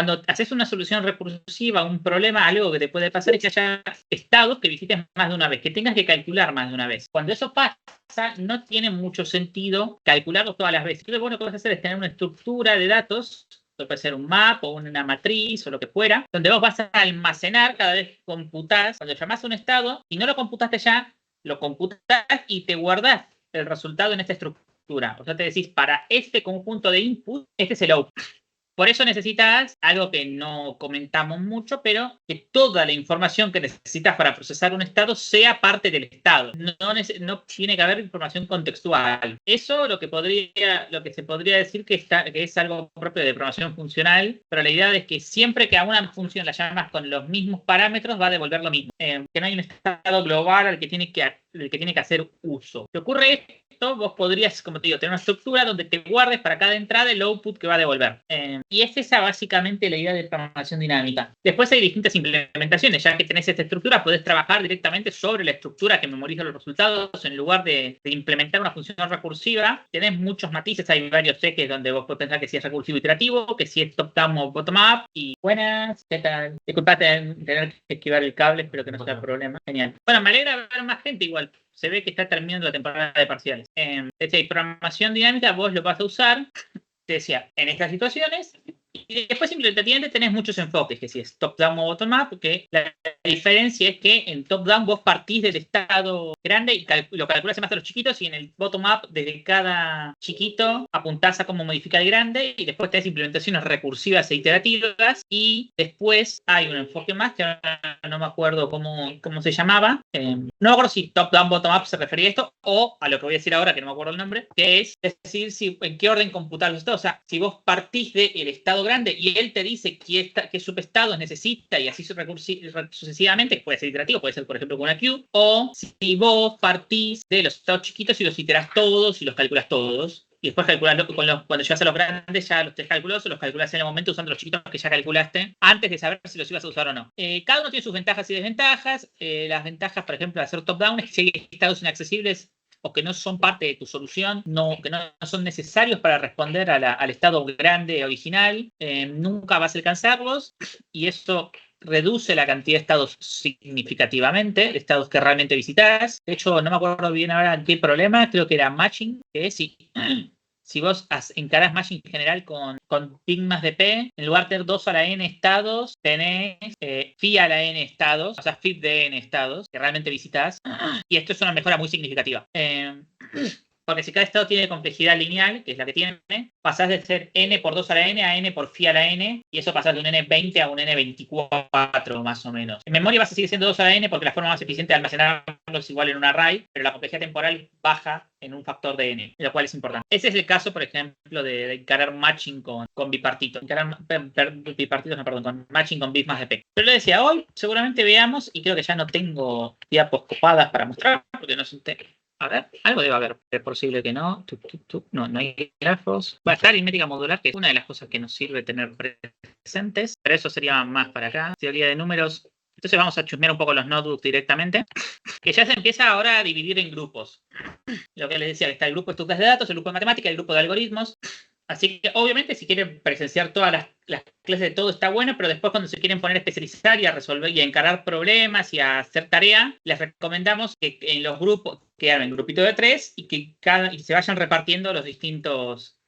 cuando haces una solución recursiva a un problema, algo que te puede pasar es que haya estados que visites más de una vez, que tengas que calcular más de una vez. Cuando eso pasa, no tiene mucho sentido calcularlo todas las veces. Entonces, vos lo que vas a hacer es tener una estructura de datos, puede ser un map o una matriz o lo que fuera, donde vos vas a almacenar cada vez que computás. Cuando llamás a un estado y no lo computaste ya, lo computás y te guardás el resultado en esta estructura. O sea, te decís, para este conjunto de input, este es el output. Por eso necesitas algo que no comentamos mucho, pero que toda la información que necesitas para procesar un estado sea parte del estado. No tiene que haber información contextual. Eso lo que se podría decir que es algo propio de programación funcional, pero la idea es que siempre que a una función la llamas con los mismos parámetros va a devolver lo mismo. Que no hay un estado global al que tiene que hacer uso. ¿Qué ocurre? Vos podrías, como te digo, tener una estructura donde te guardes para cada entrada el output que va a devolver. Y es esa básicamente la idea de programación dinámica. Después hay distintas implementaciones. Ya que tenés esta estructura, podés trabajar directamente sobre la estructura que memoriza los resultados en lugar de implementar una función recursiva. Tenés muchos matices, hay varios ejes donde vos podés pensar que si es recursivo iterativo, que si es top-down o bottom-up. Y buenas, ¿qué tal? Disculpa tener que esquivar el cable, espero que no sea problema. Genial. Bueno, me alegra ver más gente igual. Se ve que está terminando la temporada de parciales. Programación dinámica, vos lo vas a usar, te decía, en estas situaciones. Y después simplemente tenés muchos enfoques, que si es top-down o bottom-up, porque la diferencia es que en top-down vos partís del estado grande y lo calculás en base a los chiquitos, y en el bottom-up, desde cada chiquito, apuntás a cómo modificar el grande, y después tenés implementaciones recursivas e iterativas, y después hay un enfoque más, que ahora no me acuerdo cómo se llamaba. No me acuerdo si top-down, bottom-up se refería a esto, o a lo que voy a decir ahora, que no me acuerdo el nombre, que es decir, en qué orden computar los estados. O sea, si vos partís del estado grande y él te dice qué subestados necesita y así sucesivamente, puede ser iterativo, puede ser por ejemplo con una queue, o si vos partís de los estados chiquitos y los iterás todos y los calculas todos, y después calcularlo cuando llegas a los grandes, ya los tenés calculados, o los calculás en el momento usando los chiquitos que ya calculaste antes de saber si los ibas a usar o no. Cada uno tiene sus ventajas y desventajas. Las ventajas, por ejemplo, de hacer top-down es que si hay estados inaccesibles o que no son parte de tu solución, que no son necesarios para responder al estado grande original, nunca vas a alcanzarlos, y eso reduce la cantidad de estados significativamente, de estados que realmente visitas. De hecho, no me acuerdo bien ahora qué problema, creo que era matching, que es si vos encarás matching en general con ping más de p, en lugar de tener 2 a la n estados, tenés phi a la n estados, o sea, phi de n estados, que realmente visitas. Y esto es una mejora muy significativa. Porque si cada estado tiene complejidad lineal, que es la que tiene, pasás de ser n por 2 a la n a n por phi a la n, y eso pasás de un n20 a un n24 más o menos. En memoria vas a seguir siendo 2 a la n porque la forma más eficiente de almacenarlo es igual en un array, pero la complejidad temporal baja en un factor de n, lo cual es importante. Ese es el caso, por ejemplo, de encarar matching con bipartitos. Con matching con bits más de p. Pero lo decía, hoy seguramente veamos, y creo que ya no tengo diapos copadas para mostrar, porque no sé. A ver, algo debe haber, es posible que no. No hay grafos. Va a estar aritmética modular, que es una de las cosas que nos sirve tener presentes, pero eso sería más para acá. Teoría de números. Entonces vamos a chusmear un poco los notebooks directamente, que ya se empieza ahora a dividir en grupos. Lo que les decía, está el grupo de estructuras de datos, el grupo de matemática, el grupo de algoritmos. Así que, obviamente, si quieren presenciar todas las clases de todo está bueno, pero después cuando se quieren poner a especializar y a resolver y a encarar problemas y a hacer tarea, les recomendamos que en los grupos, que hagan grupito de 3 y que y se vayan repartiendo las distintas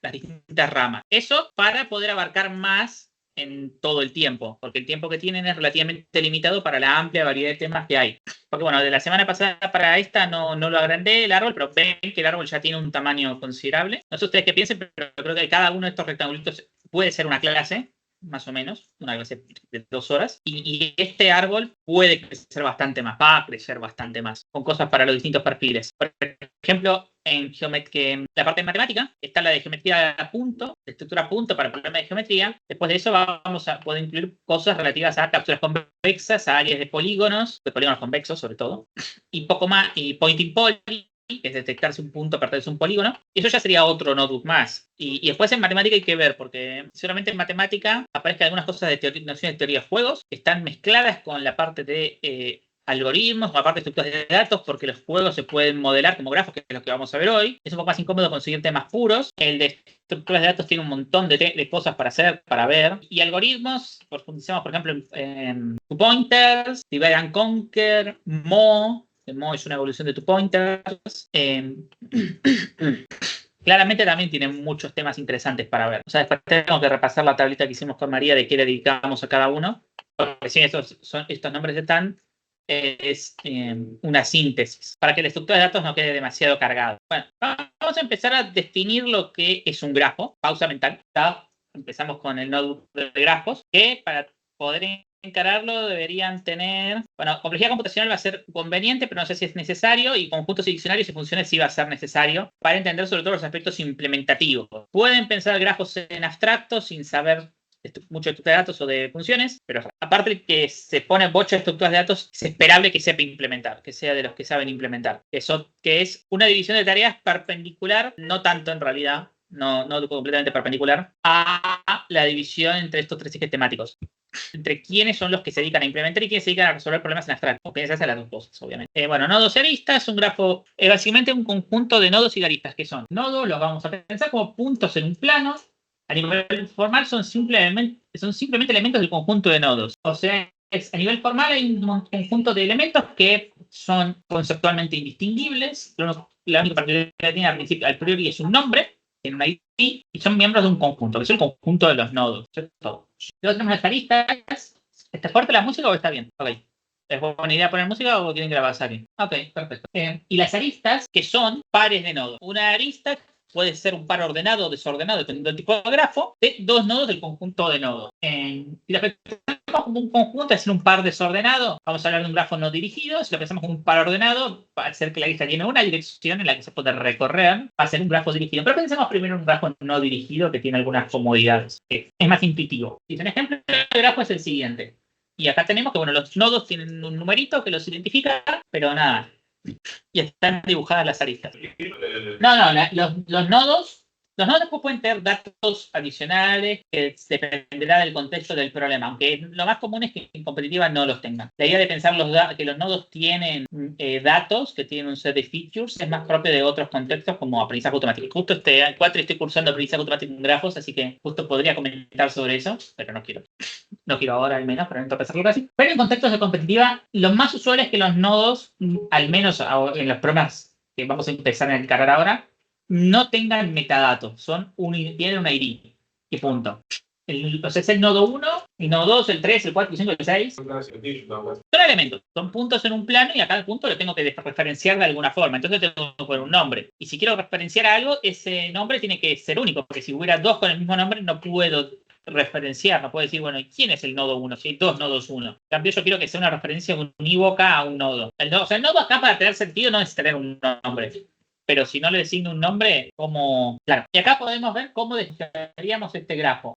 ramas. Eso para poder abarcar más en todo el tiempo, porque el tiempo que tienen es relativamente limitado para la amplia variedad de temas que hay. Porque bueno, de la semana pasada para esta no lo agrandé el árbol, pero ven que el árbol ya tiene un tamaño considerable. No sé ustedes qué piensen, pero creo que cada uno de estos rectangulitos puede ser una clase, más o menos, una clase de 2 horas, y este árbol puede crecer bastante más, va a crecer bastante más, con cosas para los distintos perfiles. Por ejemplo, en la parte de matemática está la de geometría a punto, de estructura a punto para problemas de geometría. Después de eso vamos a poder incluir cosas relativas a capturas convexas, a áreas de polígonos convexos sobre todo, y poco más, y pointing poly, que es detectar si un punto pertenece a un polígono. Y eso ya sería otro notebook más. Y después en matemática hay que ver, porque seguramente en matemática aparezcan algunas cosas de nociones de teoría de juegos que están mezcladas con la parte de algoritmos o aparte estructuras de datos, porque los juegos se pueden modelar como grafos, que es lo que vamos a ver hoy. Es un poco más incómodo conseguir temas puros. El de estructuras de datos tiene un montón de cosas para hacer, para ver. Y algoritmos, profundizamos, por ejemplo, en two-pointers, divide and conquer, Mo. El Mo es una evolución de two-pointers. Claramente también tiene muchos temas interesantes para ver. O sea, después tengo que repasar la tablita que hicimos con María de qué le dedicamos a cada uno. Porque sí, estos nombres están, es una síntesis, para que la estructura de datos no quede demasiado cargada. Bueno, vamos a empezar a definir lo que es un grafo. Pausa mental. Empezamos con el notebook de grafos, que para poder encararlo deberían tener... Bueno, complejidad computacional va a ser conveniente, pero no sé si es necesario, y conjuntos y diccionarios y funciones sí va a ser necesario para entender sobre todo los aspectos implementativos. Pueden pensar grafos en abstracto sin saber mucho de estructuras de datos o de funciones, pero aparte de que se pone bocha de estructuras de datos, es esperable que sepa implementar, que sea de los que saben implementar. Eso que es una división de tareas perpendicular, no tanto en realidad, no completamente perpendicular, a la división entre estos tres ejes temáticos. Entre quiénes son los que se dedican a implementar y quiénes se dedican a resolver problemas en abstracto. Que se hacen las dos cosas, obviamente. Bueno, nodos y aristas es un grafo, básicamente un conjunto de nodos y aristas, que son nodos, los vamos a pensar como puntos en un plano. A nivel formal son simplemente elementos del conjunto de nodos. O sea, a nivel formal hay un conjunto de elementos que son conceptualmente indistinguibles. La única particularidad que tiene al priori es un nombre, tiene una ID, y son miembros de un conjunto, que es el conjunto de los nodos. Eso es todo. Luego tenemos las aristas. ¿Está fuerte la música o está bien? Ok. ¿Es buena idea poner música o quieren grabar aquí? Ok, perfecto. Y las aristas, que son pares de nodos. Una arista puede ser un par ordenado o desordenado, dependiendo del tipo de grafo, de dos nodos del conjunto de nodos. Si lo pensamos como un conjunto, es un par desordenado, vamos a hablar de un grafo no dirigido. Si lo pensamos como un par ordenado, va a ser que la arista tiene una dirección en la que se puede recorrer, va a ser un grafo dirigido. Pero pensemos primero en un grafo no dirigido que tiene algunas comodidades. Es más intuitivo. Y un ejemplo de grafo es el siguiente. Y acá tenemos que, bueno, los nodos tienen un numerito que los identifica, pero nada. Y están dibujadas las aristas. Los nodos después pueden tener datos adicionales que dependerá del contexto del problema, aunque lo más común es que en competitiva no los tengan. La idea de pensar que los nodos tienen datos, que tienen un set de features, es más propio de otros contextos como aprendizaje automático. Justo este 4 estoy cursando aprendizaje automático en grafos, así que justo podría comentar sobre eso, pero no quiero. No quiero ahora al menos, pero no tengo que hacerlo casi. Pero en contextos de competitiva, lo más usual es que los nodos, al menos en los problemas que vamos a empezar a encarar ahora, no tengan metadatos, tienen una ID y punto. Entonces es el nodo 1, el nodo 2, el 3, el 4, el 5, el 6. Son elementos, son puntos en un plano y a cada punto lo tengo que referenciar de alguna forma. Entonces tengo que poner un nombre. Y si quiero referenciar algo, ese nombre tiene que ser único, porque si hubiera dos con el mismo nombre no puedo referenciar, no puedo decir, bueno, ¿quién es el nodo 1? Si hay dos nodos 1. En cambio, yo quiero que sea una referencia unívoca a un nodo. El nodo acá, para tener sentido, no es tener un nombre. Pero si no le designo un nombre, ¿cómo? Claro. Y acá podemos ver cómo describiríamos este grafo.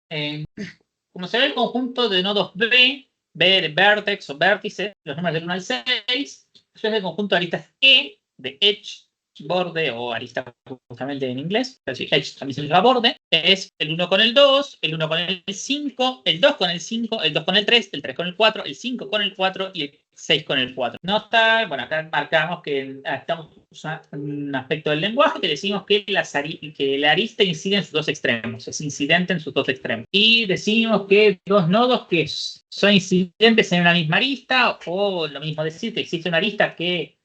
Como se ve el conjunto de nodos B de vertex o vértice, los números del 1 al 6, eso es el conjunto de aristas E, de edge, borde o arista justamente en inglés, pero sí, edge también significa borde, es el 1 con el 2, el 1 con el 5, el 2 con el 5, el 2 con el 3, el 3 con el 4, el 5 con el 4 y el 6 con el 4. Nota, bueno, acá marcamos que estamos usando un aspecto del lenguaje que decimos que la arista incide en sus dos extremos, es incidente en sus dos extremos. Y decimos que dos nodos que son incidentes en una misma arista, o lo mismo decir que existe una arista que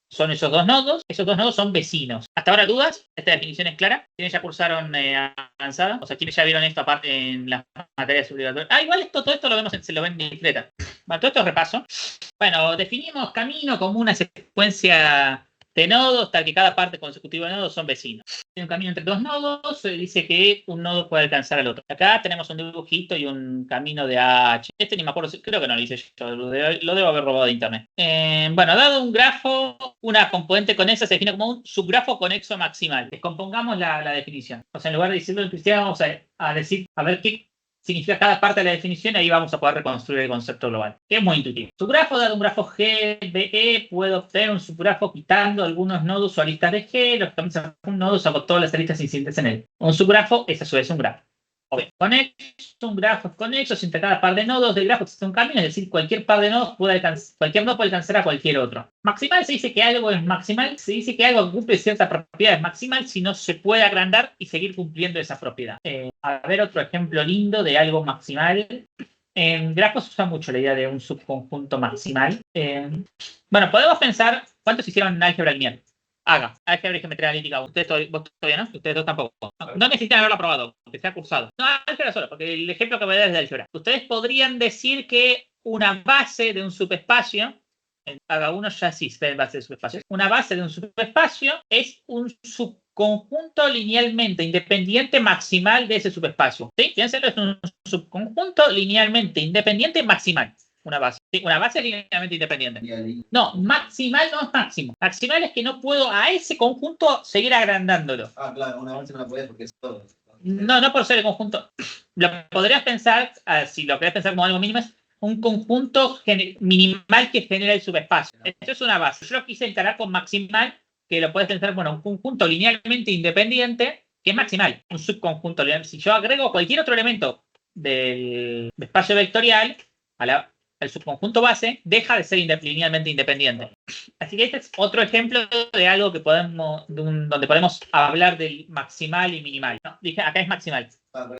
son esos dos nodos son vecinos. ¿Hasta ahora dudas? ¿Esta definición es clara? ¿Quiénes ya cursaron avanzada? O sea, ¿quiénes ya vieron esto aparte en las materias obligatorias? Igual todo esto lo vemos, se lo ven en discreta. Bueno, todo esto es repaso. Bueno, definimos camino como una secuencia de nodos, tal que cada parte consecutiva de nodos son vecinos. Tiene un camino entre dos nodos, se dice que un nodo puede alcanzar al otro. Acá tenemos un dibujito y un camino de H. Este ni me acuerdo, creo que no lo hice yo, lo debo haber robado de internet. Bueno, dado un grafo, una componente conexa se define como un subgrafo conexo maximal. Descompongamos la definición. O sea, en lugar de decirlo en cristiano, vamos a decir, a ver qué significa cada parte de la definición y ahí vamos a poder reconstruir el concepto global, que es muy intuitivo. Subgrafo, dado un grafo GBE, puedo obtener un subgrafo quitando algunos nodos o aristas de G, los que comienzan con un nodo saco todas las aristas incidentes en él. Un subgrafo es a su vez un grafo. Obvio. Conexo, un grafo es conexo, si entre cada par de nodos del grafo existe un camino, es decir, cualquier par de nodos cualquier nodo puede alcanzar a cualquier otro. Maximal se dice que algo es maximal, se dice que algo cumple ciertas propiedades maximal si no se puede agrandar y seguir cumpliendo esa propiedad. A ver otro ejemplo lindo de algo maximal. En grafos se usa mucho la idea de un subconjunto maximal. Bueno, podemos pensar cuántos hicieron en álgebra lineal. Álgebra y geometría analítica. Vos todavía no, ustedes dos tampoco. No necesitan haberlo aprobado, que sea cursado. No, álgebra solo, porque el ejemplo que voy a dar es de álgebra. Ustedes podrían decir que una base de un subespacio, haga uno ya sí, base de subespacio. Una base de un subespacio es un subconjunto linealmente independiente maximal de ese subespacio. ¿Sí? Piénsenlo, es un subconjunto linealmente independiente maximal. Una base. Sí, una base es linealmente independiente. No, maximal no es máximo. Maximal es que no puedo a ese conjunto seguir agrandándolo. Claro, una base no la puedes porque es todo. No por ser el conjunto. Lo podrías pensar, si lo querés pensar como algo mínimo, es un conjunto minimal que genera el subespacio. Esto es una base. Yo lo quise encarar con maximal, que lo puedes pensar, bueno, un conjunto linealmente independiente que es maximal. Un subconjunto lineal. Si yo agrego cualquier otro elemento del espacio vectorial al subconjunto base, deja de ser linealmente independiente. Así que este es otro ejemplo de algo que donde podemos hablar del maximal y minimal. No, dije, acá es maximal.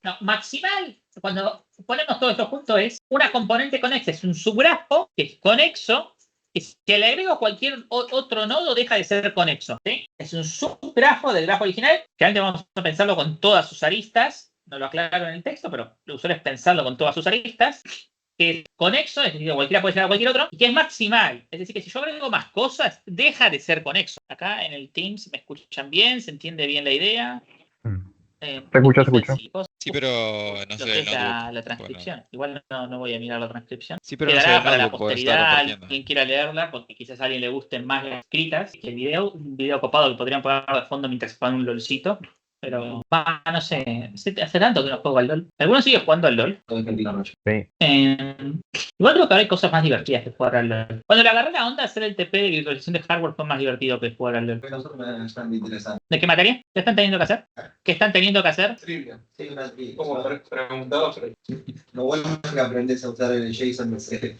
No, maximal, cuando ponemos todo esto junto, es una componente conexa, es un subgrafo que es conexo, y si le agrego cualquier otro nodo, deja de ser conexo. ¿Sí? Es un subgrafo del grafo original, que antes vamos a pensarlo con todas sus aristas, no lo aclaro en el texto, pero lo usual es pensarlo con todas sus aristas, que es conexo, es decir, cualquiera puede llegar a cualquier otro, y que es maximal. Es decir, que si yo agrego más cosas, deja de ser conexo. Acá en el Teams me escuchan bien, se entiende bien la idea. Se escucha. Sí, pero no se ve el notebook. La transcripción. Igual no voy a mirar la transcripción. Sí, pero no se ve Quedará el para la notebook porque está posteridad, compartiendo. quien quiera leerla, porque quizás a alguien le gusten más las escritas que el video. Un video copado que podrían poner de fondo mientras juegan un LOLcito. Pero, no sé, hace tanto que no juego al LOL. ¿Alguno sigue jugando al LOL? Sí. Igual creo que ahora hay cosas más divertidas que jugar al LOL. Cuando le agarré la onda hacer el TP de virtualización de hardware fue más divertido que jugar al LOL. ¿De qué materia? ¿Qué están teniendo que hacer? ¿Qué están teniendo que hacer? Trivia. Sí, una trivia. Como preguntado, Lo bueno es que aprendes a usar el JSON de C.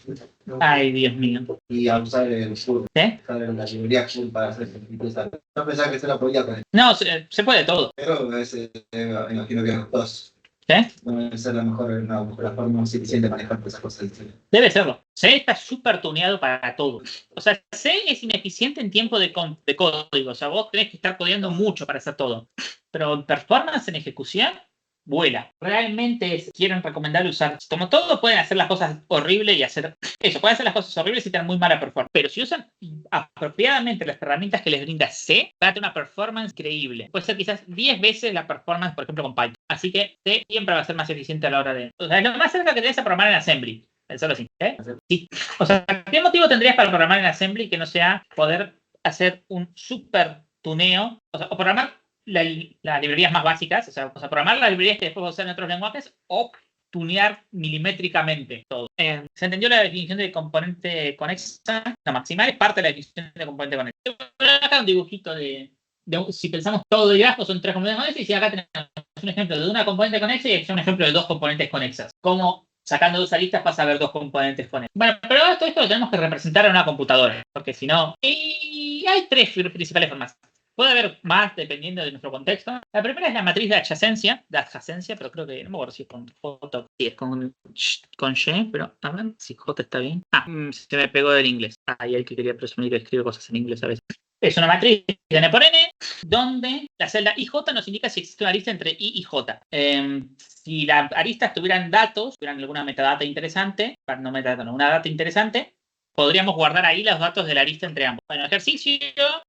Ay, Dios mío. Y a usar el full. ¿Eh? Usar la librería full para hacer ejemplos. No pensaba que se la podía poner. No, se puede todo. Pero a veces imagino que los dos ¿Eh? no debe ser la forma suficiente para manejar esas cosas. Debe serlo. C está súper tuneado para todo. O sea, C es ineficiente en tiempo de código. O sea, vos tenés que estar codeando mucho para hacer todo. Pero en performance, en ejecución, vuela. Realmente quieren recomendarle usar. Como todo, pueden hacer las cosas horribles y hacer eso. Pueden hacer las cosas horribles y tener muy mala performance. Pero si usan apropiadamente las herramientas que les brinda C, van a tener una performance increíble. Puede ser quizás 10 veces la performance, por ejemplo, con Python. Así que C siempre va a ser más eficiente a la hora de. O sea, es lo más cerca que tenés a programar en Assembly. Pensarlo así. Sí. O sea, ¿qué motivo tendrías para programar en Assembly que no sea poder hacer un super tuneo? O sea, o programar las librerías más básicas, o sea, programar las librerías que después vas a usar en otros lenguajes o tunear milimétricamente todo. ¿Se entendió la definición de componente conexa? La maximal es parte de la definición de componente conexa. Acá un dibujito si pensamos todo el grafo son 3 componentes conexas, y si acá tenemos un ejemplo de una componente conexa y un ejemplo de 2 componentes conexas. Como sacando 2 aristas pasa a ver 2 componentes conexas. Bueno, pero todo esto lo tenemos que representar en una computadora, porque si no. Y hay 3 principales formas. Puede haber más dependiendo de nuestro contexto. La primera es la matriz de adyacencia, pero creo que no me acuerdo si es con J, sí, es con Y, pero a ver si J está bien. Se me pegó del inglés. Ahí el que quería presumir que escribe cosas en inglés a veces. Es una matriz de N por N, donde la celda IJ nos indica si existe una arista entre I y J. Si las aristas tuvieran datos, tuvieran alguna metadata interesante, una data interesante, podríamos guardar ahí los datos de la arista entre ambos. Bueno, ejercicio,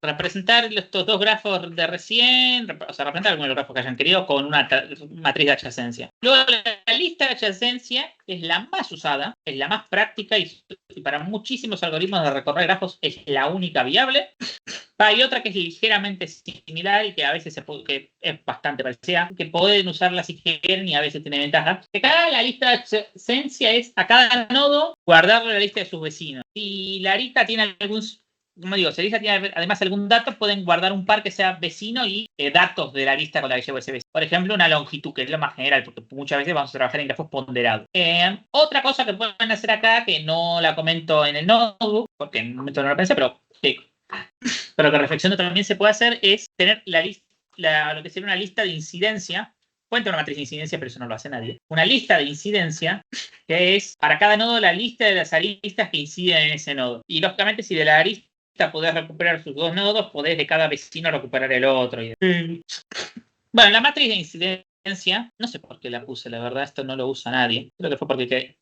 representar estos 2 grafos de recién, o sea, representar algunos de los grafos que hayan querido con una matriz de adyacencia. Luego, la lista de adyacencia es la más usada, es la más práctica y para muchísimos algoritmos de recorrer grafos es la única viable. Hay otra que es ligeramente similar y que a veces que es bastante parecida, que pueden usarla si quieren y a veces tiene ventaja. Que acá la lista de adyacencia es a cada nodo guardarle la lista de sus vecinos. Si la arista tiene algún como digo, si la lista tiene además algún dato, pueden guardar un par que sea vecino y datos de la lista con la que llevo ese vecino. Por ejemplo, una longitud, que es lo más general, porque muchas veces vamos a trabajar en grafos ponderados. Otra cosa que pueden hacer acá, que no la comento en el notebook, porque en un momento no lo pensé, pero que reflexiono también se puede hacer, es tener lo que sería una lista de incidencia. Pueden tener una matriz de incidencia, pero eso no lo hace nadie. Una lista de incidencia que es para cada nodo la lista de las aristas que inciden en ese nodo. Y lógicamente, si de la arista podés recuperar sus dos nodos, podés de cada vecino recuperar el otro. Bueno, la matriz de incidencia, no sé por qué la puse, la verdad, esto no lo usa nadie. Creo que fue porque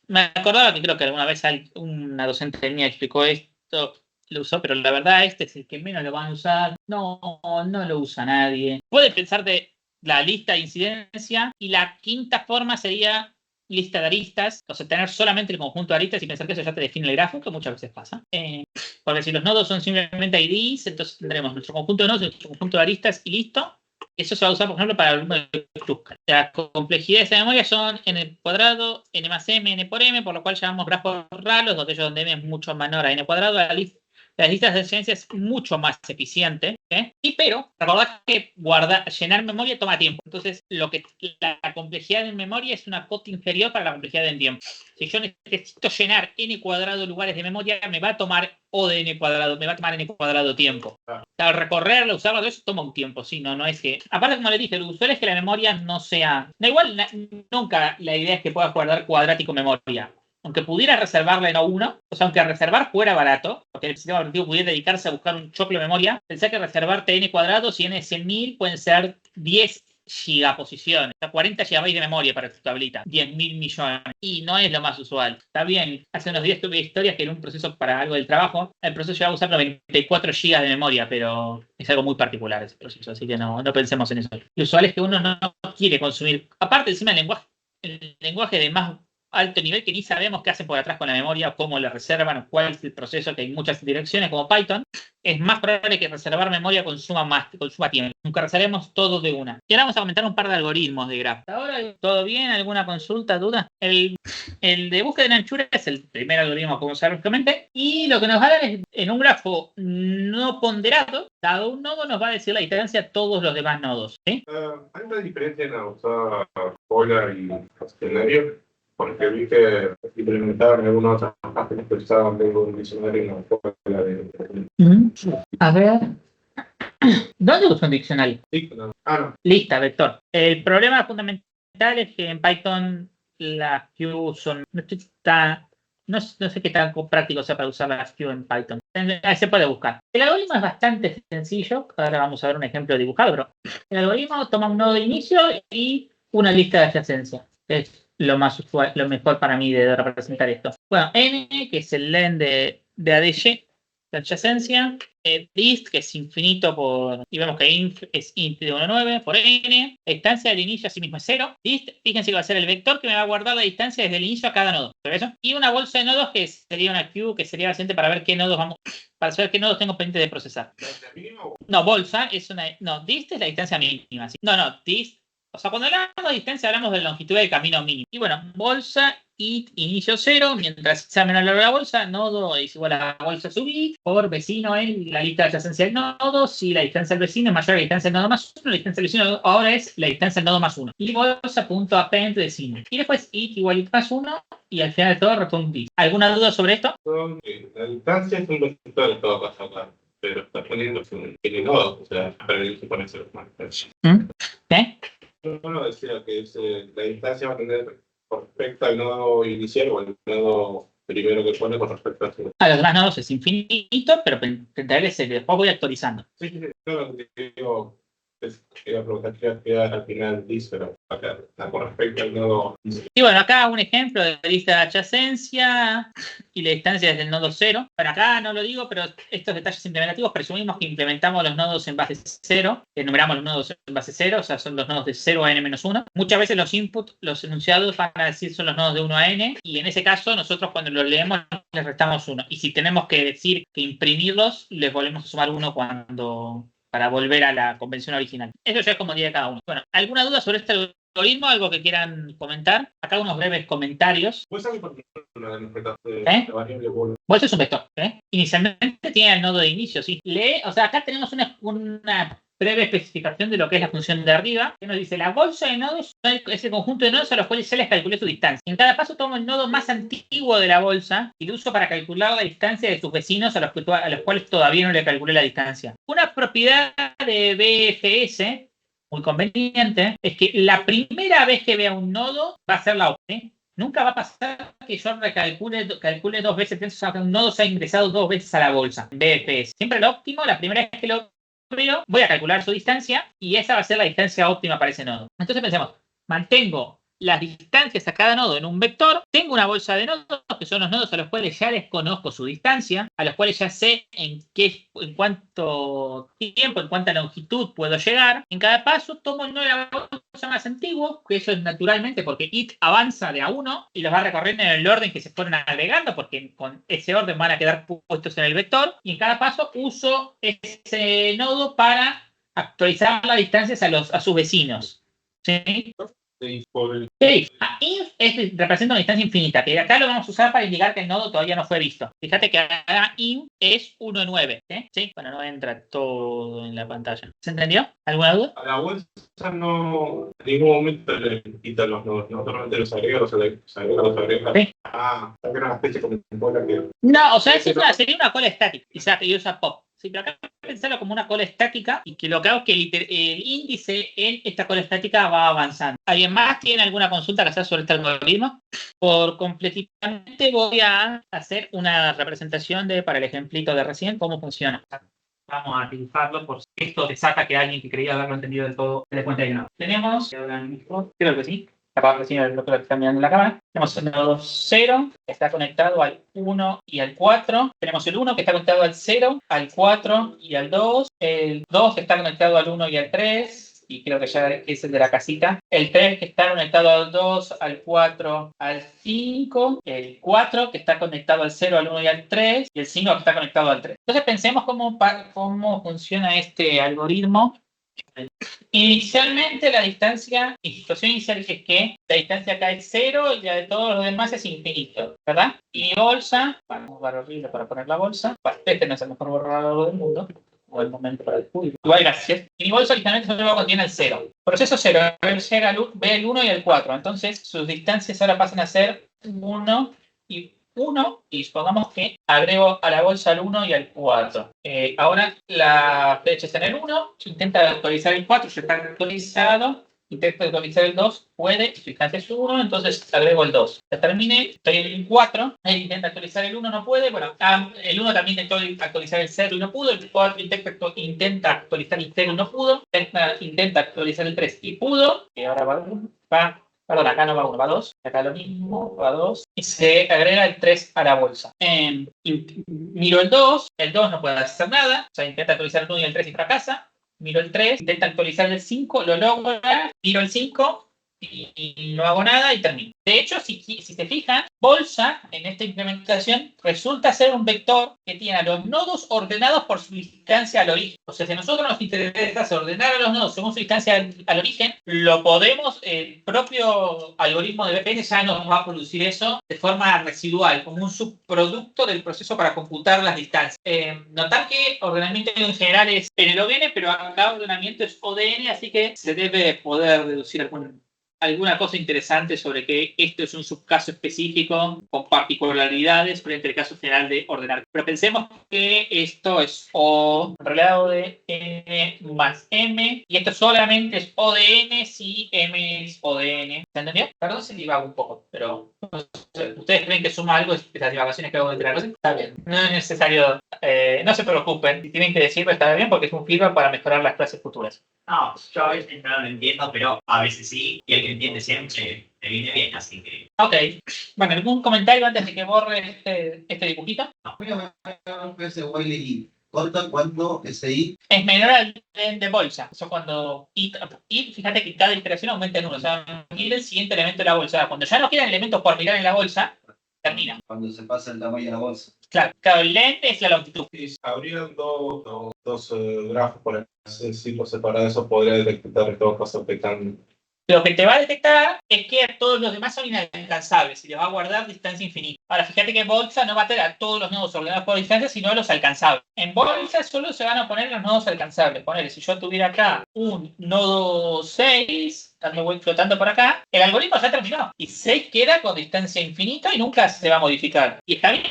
me acordaba que creo que alguna vez una docente mía explicó esto, lo usó, pero la verdad este es el que menos lo van a usar. No lo usa nadie. Puede pensar de la lista de incidencia y la quinta forma sería lista de aristas, o sea, tener solamente el conjunto de aristas y pensar que eso ya te define el grafo, que muchas veces pasa. Porque si los nodos son simplemente IDs, entonces tendremos nuestro conjunto de nodos, nuestro conjunto de aristas y listo. Eso se va a usar, por ejemplo, para el número de Kruskal. Las complejidades de memoria son n cuadrado, n más m, n por m, por lo cual llamamos grafos raros, donde m es mucho menor a n cuadrado. Las listas de ciencia es mucho más eficiente, pero recordad que llenar memoria toma tiempo. Entonces, la complejidad de memoria es una cota inferior para la complejidad del tiempo. Si yo necesito llenar n cuadrado lugares de memoria, me va a tomar O de n cuadrado, me va a tomar n cuadrado tiempo. Recorrerla, usarla, todo eso toma un tiempo, sí, no es que... Aparte, como les dije, lo usual es que la memoria no sea... Da igual, nunca la idea es que puedas guardar cuadrático memoria. Aunque pudiera reservarla en O1, o sea, aunque reservar fuera barato, porque el sistema operativo pudiera dedicarse a buscar un choclo de memoria, pensá que reservarte n cuadrado, si n es 100.000, pueden ser 10 gigaposiciones, o sea, 40 gigabytes de memoria para tu tablita, 10.000 millones, y no es lo más usual. Está bien, hace unos días tuve historias que en un proceso para algo del trabajo, el proceso llegaba a usar 94 gigas de memoria, pero es algo muy particular ese proceso, así que no pensemos en eso. Lo usual es que uno no quiere consumir, aparte encima el lenguaje de más alto nivel que ni sabemos qué hacen por atrás con la memoria, o cómo la reservan, o cuál es el proceso, que hay muchas direcciones como Python, es más probable que reservar memoria consuma tiempo. Nunca reservemos todo de una. Y ahora vamos a comentar un par de algoritmos de grafo. ¿Ahora todo bien? ¿Alguna consulta, duda? El de búsqueda de anchura es el primer algoritmo que vamos a ver básicamente, y lo que nos va a dar es, en un grafo no ponderado, dado un nodo, nos va a decir la distancia a todos los demás nodos. ¿Sí? ¿Hay una diferencia en usar Euler y escenario? Porque vi que implementaron algunas otras páginas que usaban luego un diccionario en la escuela de... A ver. ¿Dónde usa un diccionario? Sí, no. No. Lista, vector. El problema fundamental es que en Python las Q son... No sé qué tan práctico sea para usar las Q en Python. Se puede buscar. El algoritmo es bastante sencillo. Ahora vamos a ver un ejemplo dibujado, pero el algoritmo toma un nodo de inicio y una lista de adyacencia. Es lo más usual, lo mejor para mí de representar esto. Bueno, n, que es el len de ADY, de adyacencia. Dist, que es infinito y vemos que inf es int de 1,9 por n. La distancia del inicio así mismo es 0. Dist, fíjense que va a ser el vector que me va a guardar la distancia desde el inicio a cada nodo. ¿Ves eso? Y una bolsa de nodos que sería una queue, que sería básicamente para ver qué nodos para saber qué nodos tengo pendiente de procesar. No, bolsa es una... No, dist es la distancia mínima. ¿Sí? No, dist... O sea, cuando hablamos de distancia hablamos de la longitud del camino mínimo. Y bueno, bolsa int inicio 0, mientras sea menor a la bolsa, nodo es igual a bolsa sub i por vecino en la lista de adyacencia del nodo. Si la distancia del vecino es mayor a la distancia del nodo más 1, la distancia del vecino ahora es la distancia del nodo más 1. Y bolsa.append vecino. Y después it igual más 1 y al final de todo return dist. ¿Alguna duda sobre esto? La distancia es un vector en todo caso acá, pero está poniendo un nodo, o sea, para el que ponerse los más. ¿Qué? No decía que la distancia va a tener con respecto al nodo inicial o al nodo primero que pone con respecto a los demás nodos es infinito, pero intentaré después voy actualizando. Sí, claro, digo, iba a preguntar qué al final dice, pero acá, con respecto al nodo. Y bueno, acá un ejemplo de lista de adyacencia y la distancia desde el nodo 0. Bueno, acá no lo digo, pero estos detalles implementativos presumimos que implementamos los nodos en base 0, enumeramos los nodos en base 0, o sea, son los nodos de 0 a n-1. Muchas veces los inputs, los enunciados van a decir son los nodos de 1 a n, y en ese caso nosotros cuando los leemos les restamos 1. Y si tenemos que decir que imprimirlos, les volvemos a sumar 1 para volver a la convención original. Eso ya es comodidad de cada uno. Bueno, ¿alguna duda sobre este algoritmo, algo que quieran comentar. Acá unos breves comentarios. ¿Puedes saber por qué la interpretación ¿Eh? de variable bola? Bolsa es un vector. Inicialmente tiene el nodo de inicio, sí. O sea, acá tenemos una breve especificación de lo que es la función de arriba, que nos dice la bolsa de nodos es el conjunto de nodos a los cuales se les calculé su distancia. En cada paso tomo el nodo más antiguo de la bolsa y lo uso para calcular la distancia de sus vecinos a los cuales todavía no le calculé la distancia. Una propiedad de BFS muy conveniente es que la primera vez que vea un nodo va a ser la óptima. Nunca va a pasar que yo calcule 2 veces, entonces un nodo se ha ingresado 2 veces a la bolsa. BFS. Siempre lo óptimo, la primera vez que lo veo, voy a calcular su distancia y esa va a ser la distancia óptima para ese nodo. Entonces pensemos, mantengo las distancias a cada nodo en un vector, tengo una bolsa de nodos, que son los nodos a los cuales ya les conozco su distancia, a los cuales ya sé en cuánto tiempo, en cuánta longitud puedo llegar. En cada paso tomo el nodo de la bolsa más antiguo, que eso es naturalmente porque it avanza de a 1 y los va recorriendo en el orden que se fueron agregando, porque con ese orden van a quedar puestos en el vector, y en cada paso uso ese nodo para actualizar las distancias a sus vecinos. ¿Sí? Sí, inf representa una distancia infinita, que acá lo vamos a usar para indicar que el nodo todavía no fue visto. Fíjate que acá inf es 1 en 9. ¿Sí? Bueno, no entra todo en la pantalla. ¿Se entendió? ¿Alguna duda? A la bolsa no en ningún momento le quita los nodos, no solamente los agrega, los agrega. Sí. Está que una especie como bola que. No, o sea, sería una cola estática, y usa pop. Sí, pero acá pensarlo como una cola estática y que lo que hago es que el índice en esta cola estática va avanzando. ¿Alguien más tiene alguna consulta que hacer sobre este algoritmo? Por completamente voy a hacer una representación para el ejemplito de recién, cómo funciona. Vamos a dibujarlo por si esto desata que alguien que creía haberlo entendido del todo se dé cuenta de que no. Tenemos, creo que sí. Capaz recién el bloque que está mirando en la cámara. Tenemos el nodo 0, que está conectado al 1 y al 4. Tenemos el 1 que está conectado al 0, al 4 y al 2. El 2 que está conectado al 1 y al 3. Y creo que ya es el de la casita. El 3 que está conectado al 2, al 4, al 5. El 4 que está conectado al 0, al 1 y al 3. Y el 5 que está conectado al 3. Entonces pensemos cómo funciona este algoritmo. Inicialmente la situación inicial es que la distancia acá es 0 y la de todos los demás es infinito, ¿verdad? Y bolsa, vamos a usar horrible para poner la bolsa, este no es el mejor borrador del mundo, o el momento para descubrir. Igual, gracias. Y mi bolsa originalmente solo contiene el 0. Proceso 0, ve el 1 y el 4, entonces sus distancias ahora pasan a ser 1 y 1, y supongamos que agrego a la bolsa el 1 y el 4. Ahora la flecha está en el 1, intenta actualizar el 4, ya está actualizado, intenta actualizar el 2, puede, su distancia es 1, entonces agrego el 2. Ya terminé, estoy en el 4, él intenta actualizar el 1, no puede, bueno, el 1 también intentó actualizar el 0 y no pudo, el 4 intenta actualizar el 0 y no pudo, intenta actualizar el 3 y pudo, y ahora va perdón, acá no va 1, va 2. Acá lo mismo, va 2. Y se agrega el 3 a la bolsa. Miro el 2 no puede hacer nada. O sea, intenta actualizar el 1 y el 3 y fracasa. Miro el 3, intenta actualizar el 5, lo logra. Miro el 5 y no hago nada y termino. De hecho, si se fijan, bolsa en esta implementación resulta ser un vector que tiene a los nodos ordenados por su distancia al origen. O sea, si a nosotros nos interesa ordenar a los nodos según su distancia al origen, lo podemos, el propio algoritmo de BPN ya nos va a producir eso de forma residual, como un subproducto del proceso para computar las distancias. Notar que ordenamiento en general es PNLOGN, pero acá ordenamiento es ODN, así que se debe poder deducir alguna cosa interesante sobre que esto es un subcaso específico con particularidades frente al caso general de ordenar. Pero pensemos que esto es O relado de N más M y esto solamente es O de N si M es O de N. ¿Se entendió? Perdón si divago un poco, pero ¿ustedes creen que suma algo de las divagaciones que hago de la cosa? Está bien. No es necesario, no se preocupen. Si tienen que decirlo está bien porque es un feedback para mejorar las clases futuras. No, yo a veces no lo entiendo, pero a veces sí, y el que entiende siempre me viene bien, así que... Ok. Bueno, ¿algún comentario antes de que borre este dibujito? Voy a ver ese while y corta cuando SI es menor al de bolsa. Eso cuando y fíjate que cada iteración aumenta en 1. O sea, mira el siguiente elemento de la bolsa. Cuando ya no quedan elementos por mirar en la bolsa, termina. cuando se pasa el tamaño de la bolsa. Claro, el lente es la longitud. Si abrieran dos grafos, por así decirlo, separados, eso podría detectar en todo caso que están lo que te va a detectar es que todos los demás son inalcanzables y le va a guardar distancia infinita. Ahora, fíjate que Bolsa no va a tener a todos los nodos ordenados por distancia, sino a los alcanzables. En Bolsa solo se van a poner los nodos alcanzables. Ponele, si yo tuviera acá un nodo 6, voy flotando por acá, el algoritmo ya terminó. Y 6 queda con distancia infinita y nunca se va a modificar. Y está bien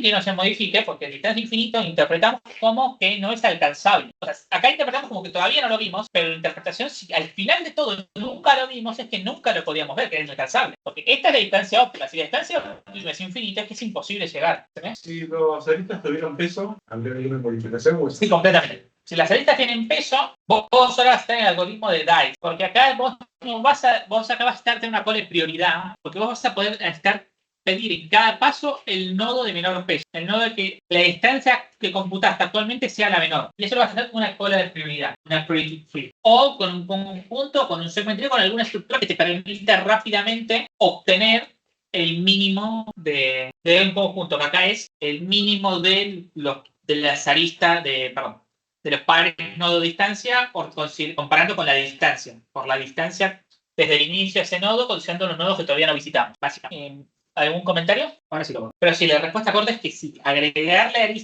que no se modifique, porque distancia infinita interpretamos como que no es alcanzable. O sea, acá interpretamos como que todavía no lo vimos, pero la interpretación, si al final de todo nunca lo vimos, es que nunca lo podíamos ver, que es alcanzable. Porque esta es la distancia óptima. Si la distancia óptima es infinita, es que es imposible llegar. ¿Entendés? Si los aristas tuvieran peso, ¿habría alguna modificación? ¿O Sí, completamente. Si las aristas tienen peso, vos ahora vas a estar en el algoritmo de Dice, porque acá vos acá vas a estar en una cola de prioridad, porque vos vas a poder pedir en cada paso el nodo de menor peso, el nodo de que la distancia que computaste actualmente sea la menor. Y eso lo vas a hacer con una cola de prioridad, una priority free. O con un conjunto, con un segmento, con alguna estructura que te permita rápidamente obtener el mínimo de un conjunto, que acá es el mínimo de las aristas de los pares nodo distancia, comparando con la distancia. Por la distancia desde el inicio de ese nodo, considerando los nodos que todavía no visitamos, básicamente. ¿Algún comentario? Ahora sí lo pongo. Pero sí, la respuesta corta es que sí. Agregarle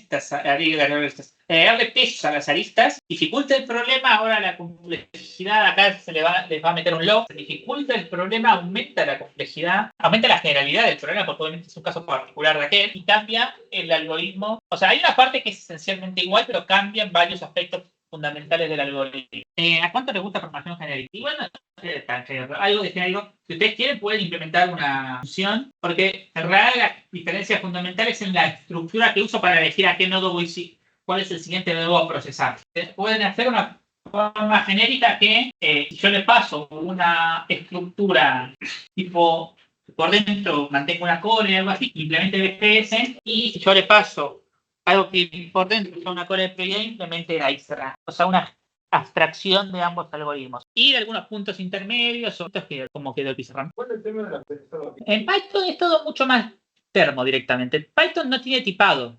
pesos a las aristas dificulta el problema. Ahora la complejidad acá les va a meter un log. Dificulta el problema, aumenta la complejidad, aumenta la generalidad del problema, porque obviamente es un caso particular de aquel, y cambia el algoritmo. O sea, hay una parte que es esencialmente igual, pero cambian varios aspectos fundamentales del algoritmo. ¿A cuánto les gusta programación genérica? Igual no es tan genérico. Algo de genérico, si ustedes quieren, pueden implementar una función, porque en realidad la diferencia fundamental es en la estructura que uso para elegir a qué nodo cuál es el siguiente nodo a procesar. Ustedes pueden hacer una forma genérica que, si yo le paso una estructura tipo, por dentro mantengo una cola y algo así, implemente BFS, y si yo le paso algo que por dentro sea una cola de prioridad, implemente Dijkstra. O sea, una abstracción de ambos algoritmos. Y de algunos puntos intermedios, otros que como quedó el pizarrón. ¿Cuál es el tema de la En Python es todo mucho más termo directamente. Python no tiene tipado.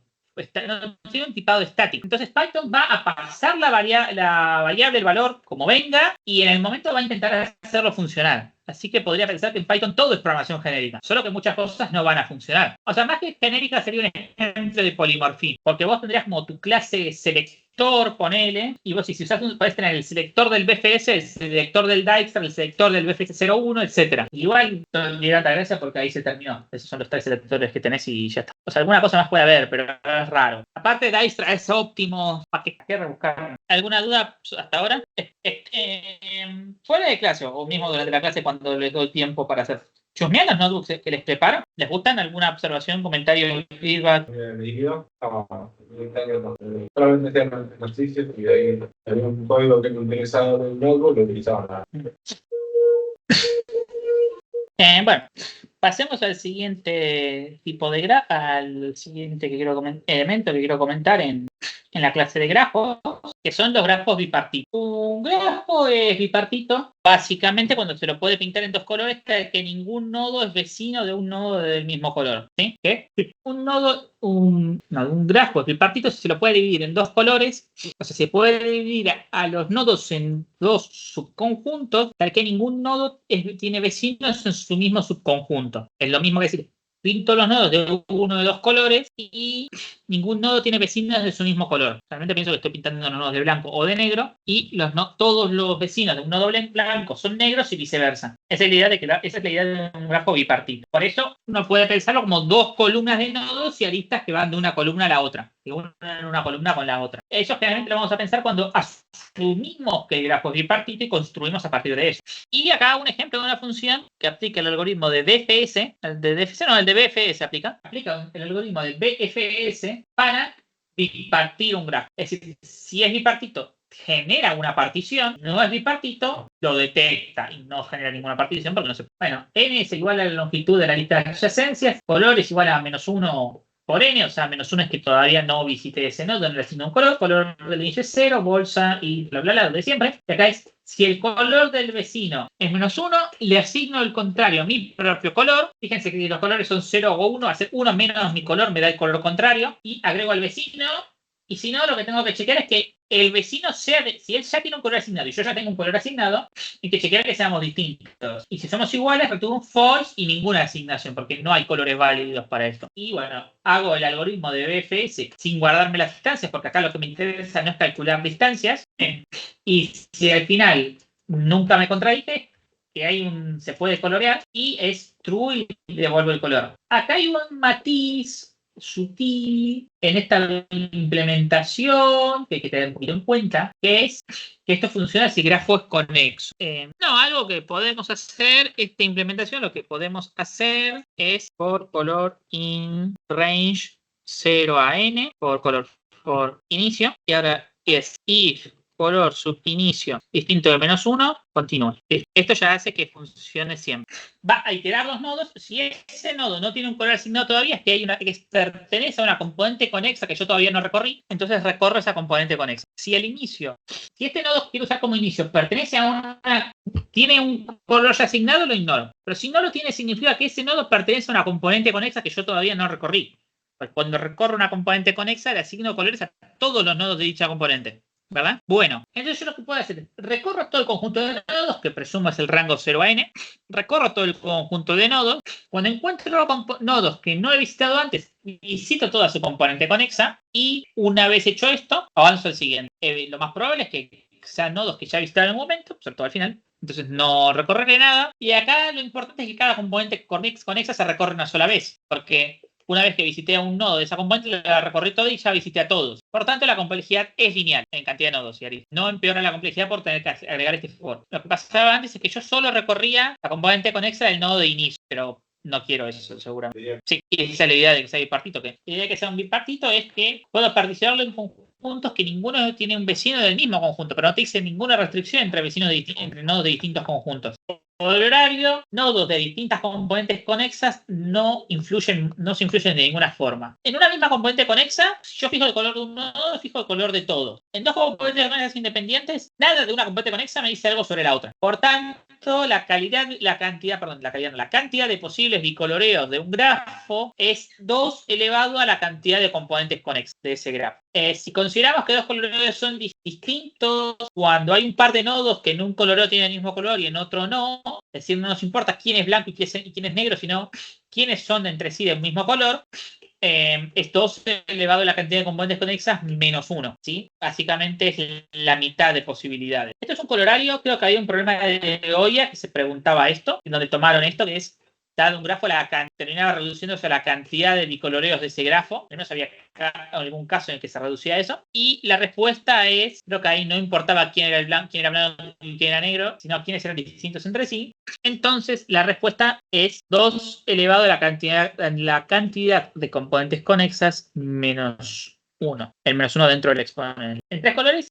No tiene un tipado estático. Entonces Python va a pasar la variable, el valor, como venga, y en el momento va a intentar hacerlo funcionar. Así que podría pensar que en Python todo es programación genérica, solo que muchas cosas no van a funcionar. O sea, más que genérica sería un ejemplo de polimorfismo, porque vos tendrías como tu clase selector, ponele, y vos si usás podés tener el selector del BFS, el selector del Dijkstra, el selector del BFS01, etc. Igual no le da tanta gracia porque ahí se terminó. Esos son los 3 selectores que tenés y ya está. O sea, alguna cosa más puede haber, pero es raro. Aparte, Dijkstra es óptimo. ¿Para qué rebuscar? ¿Alguna duda hasta ahora? Fuera de clase o mismo durante la clase cuando les doy tiempo para hacer chusmear los notebooks que les preparo. ¿Les gustan? ¿Alguna observación, comentario, feedback? dirigido solamente hacían ejercicios y de ahí había un código que me interesaba en el notebook, lo utilizaba. Bueno, pasemos al siguiente tipo de al siguiente elemento que quiero comentar en la clase de grafos, que son los grafos bipartitos. Un grafo es bipartito, básicamente cuando se lo puede pintar en dos colores, que ningún nodo es vecino de un nodo del mismo color. ¿Sí? ¿Qué? Un grafo es bipartito si se lo puede dividir en dos colores, o sea, se puede dividir a los nodos en dos subconjuntos, tal que ningún nodo tiene vecinos en su mismo subconjunto. Es lo mismo que decir, pinto los nodos de uno de dos colores y ningún nodo tiene vecinos de su mismo color. Realmente pienso que estoy pintando los nodos de blanco o de negro y todos los vecinos de un nodo blanco son negros y viceversa. Esa es la idea de un grafo bipartito. Por eso uno puede pensarlo como dos columnas de nodos y aristas que van de una columna a la otra. Y una en una columna con la otra. Eso generalmente lo vamos a pensar cuando asumimos que el grafo es bipartito y construimos a partir de eso. Y acá un ejemplo de una función que aplica el algoritmo de DFS, el de BFS aplica el algoritmo de BFS para bipartir un grafo. Es decir, si es bipartito, genera una partición, no es bipartito, lo detecta y no genera ninguna partición porque no se... Bueno, n es igual a la longitud de la lista de adyacencias, color es igual a -1 por n, o sea, -1 es que todavía no visité ese nodo, no le asigno un color del inicio es 0, bolsa y bla, bla, bla, lo de siempre. Y acá es, si el color del vecino es -1, le asigno el contrario a mi propio color. Fíjense que si los colores son 0 o 1, hacer 1 menos mi color me da el color contrario. Y agrego al vecino. Y si no, lo que tengo que chequear es que el vecino sea si él ya tiene un color asignado y yo ya tengo un color asignado, hay que chequear que seamos distintos. Y si somos iguales, retuvo un false y ninguna asignación, porque no hay colores válidos para esto. Y bueno, hago el algoritmo de BFS sin guardarme las distancias, porque acá lo que me interesa no es calcular distancias. Y si al final nunca me contradije, que se puede colorear y es true y devuelvo el color. Acá hay un matiz sutil en esta implementación que hay que tener un poquito en cuenta, que es que esto funciona si el grafo es conexo. Algo que podemos hacer, esta implementación, lo que podemos hacer es por color in range 0 a n, por color por inicio, y ahora es if color subinicio distinto de -1, continúe. Esto ya hace que funcione siempre. Va a iterar los nodos. Si ese nodo no tiene un color asignado todavía, es que pertenece a una componente conexa que yo todavía no recorrí, entonces recorro esa componente conexa. Si el inicio, si este nodo que quiero usar como inicio pertenece a tiene un color ya asignado, lo ignoro. Pero si no lo tiene, significa que ese nodo pertenece a una componente conexa que yo todavía no recorrí. Pues cuando recorro una componente conexa, le asigno colores a todos los nodos de dicha componente. ¿Verdad? Bueno, entonces yo lo que puedo hacer es recorro todo el conjunto de nodos, que presumo es el rango 0 a n, recorro todo el conjunto de nodos. Cuando encuentro nodos que no he visitado antes, visito toda su componente conexa y una vez hecho esto, avanzo al siguiente. Lo más probable es que sean nodos que ya he visitado en un momento, sobre todo al final. Entonces no recorreré nada. Y acá lo importante es que cada componente conexa se recorre una sola vez, porque una vez que visité a un nodo de esa componente, la recorrí todo y ya visité a todos. Por tanto, la complejidad es lineal en cantidad de nodos. No empeora la complejidad por tener que agregar este for. Lo que pasaba antes es que yo solo recorría la componente conexa del nodo de inicio, pero no quiero eso, seguramente. Sí, esa es la idea de que sea bipartito. La idea de que sea un bipartito es que puedo particionarlo en conjuntos que ninguno tiene un vecino del mismo conjunto, pero no te dice ninguna restricción entre entre nodos de distintos conjuntos. Por el horario, nodos de distintas componentes conexas no se influyen de ninguna forma. En una misma componente conexa, si yo fijo el color de un nodo, fijo el color de todos. En dos componentes conexas independientes, nada de una componente conexa me dice algo sobre la otra. Por tanto, la cantidad de posibles bicoloreos de un grafo es 2 elevado a la cantidad de componentes conexas de ese grafo. Si consideramos que dos coloreos son distintos, cuando hay un par de nodos que en un coloreo tienen el mismo color y en otro no, es decir, no nos importa quién es blanco y quién es negro, sino quiénes son entre sí del mismo color, es 2 elevado a la cantidad de componentes conexas menos 1, ¿sí? Básicamente es la mitad de posibilidades. Esto es un colorario, creo que había un problema de Oya que se preguntaba esto, en donde tomaron esto, que es dado un grafo, terminaba reduciéndose a la cantidad de bicoloreos de ese grafo. No había algún caso en el que se reducía eso. Y la respuesta es, creo que ahí no importaba quién era blanco y quién era negro, sino quiénes eran distintos entre sí. Entonces, la respuesta es 2 elevado a la cantidad de componentes conexas menos 1. El menos 1 dentro del exponente. En 3 colores.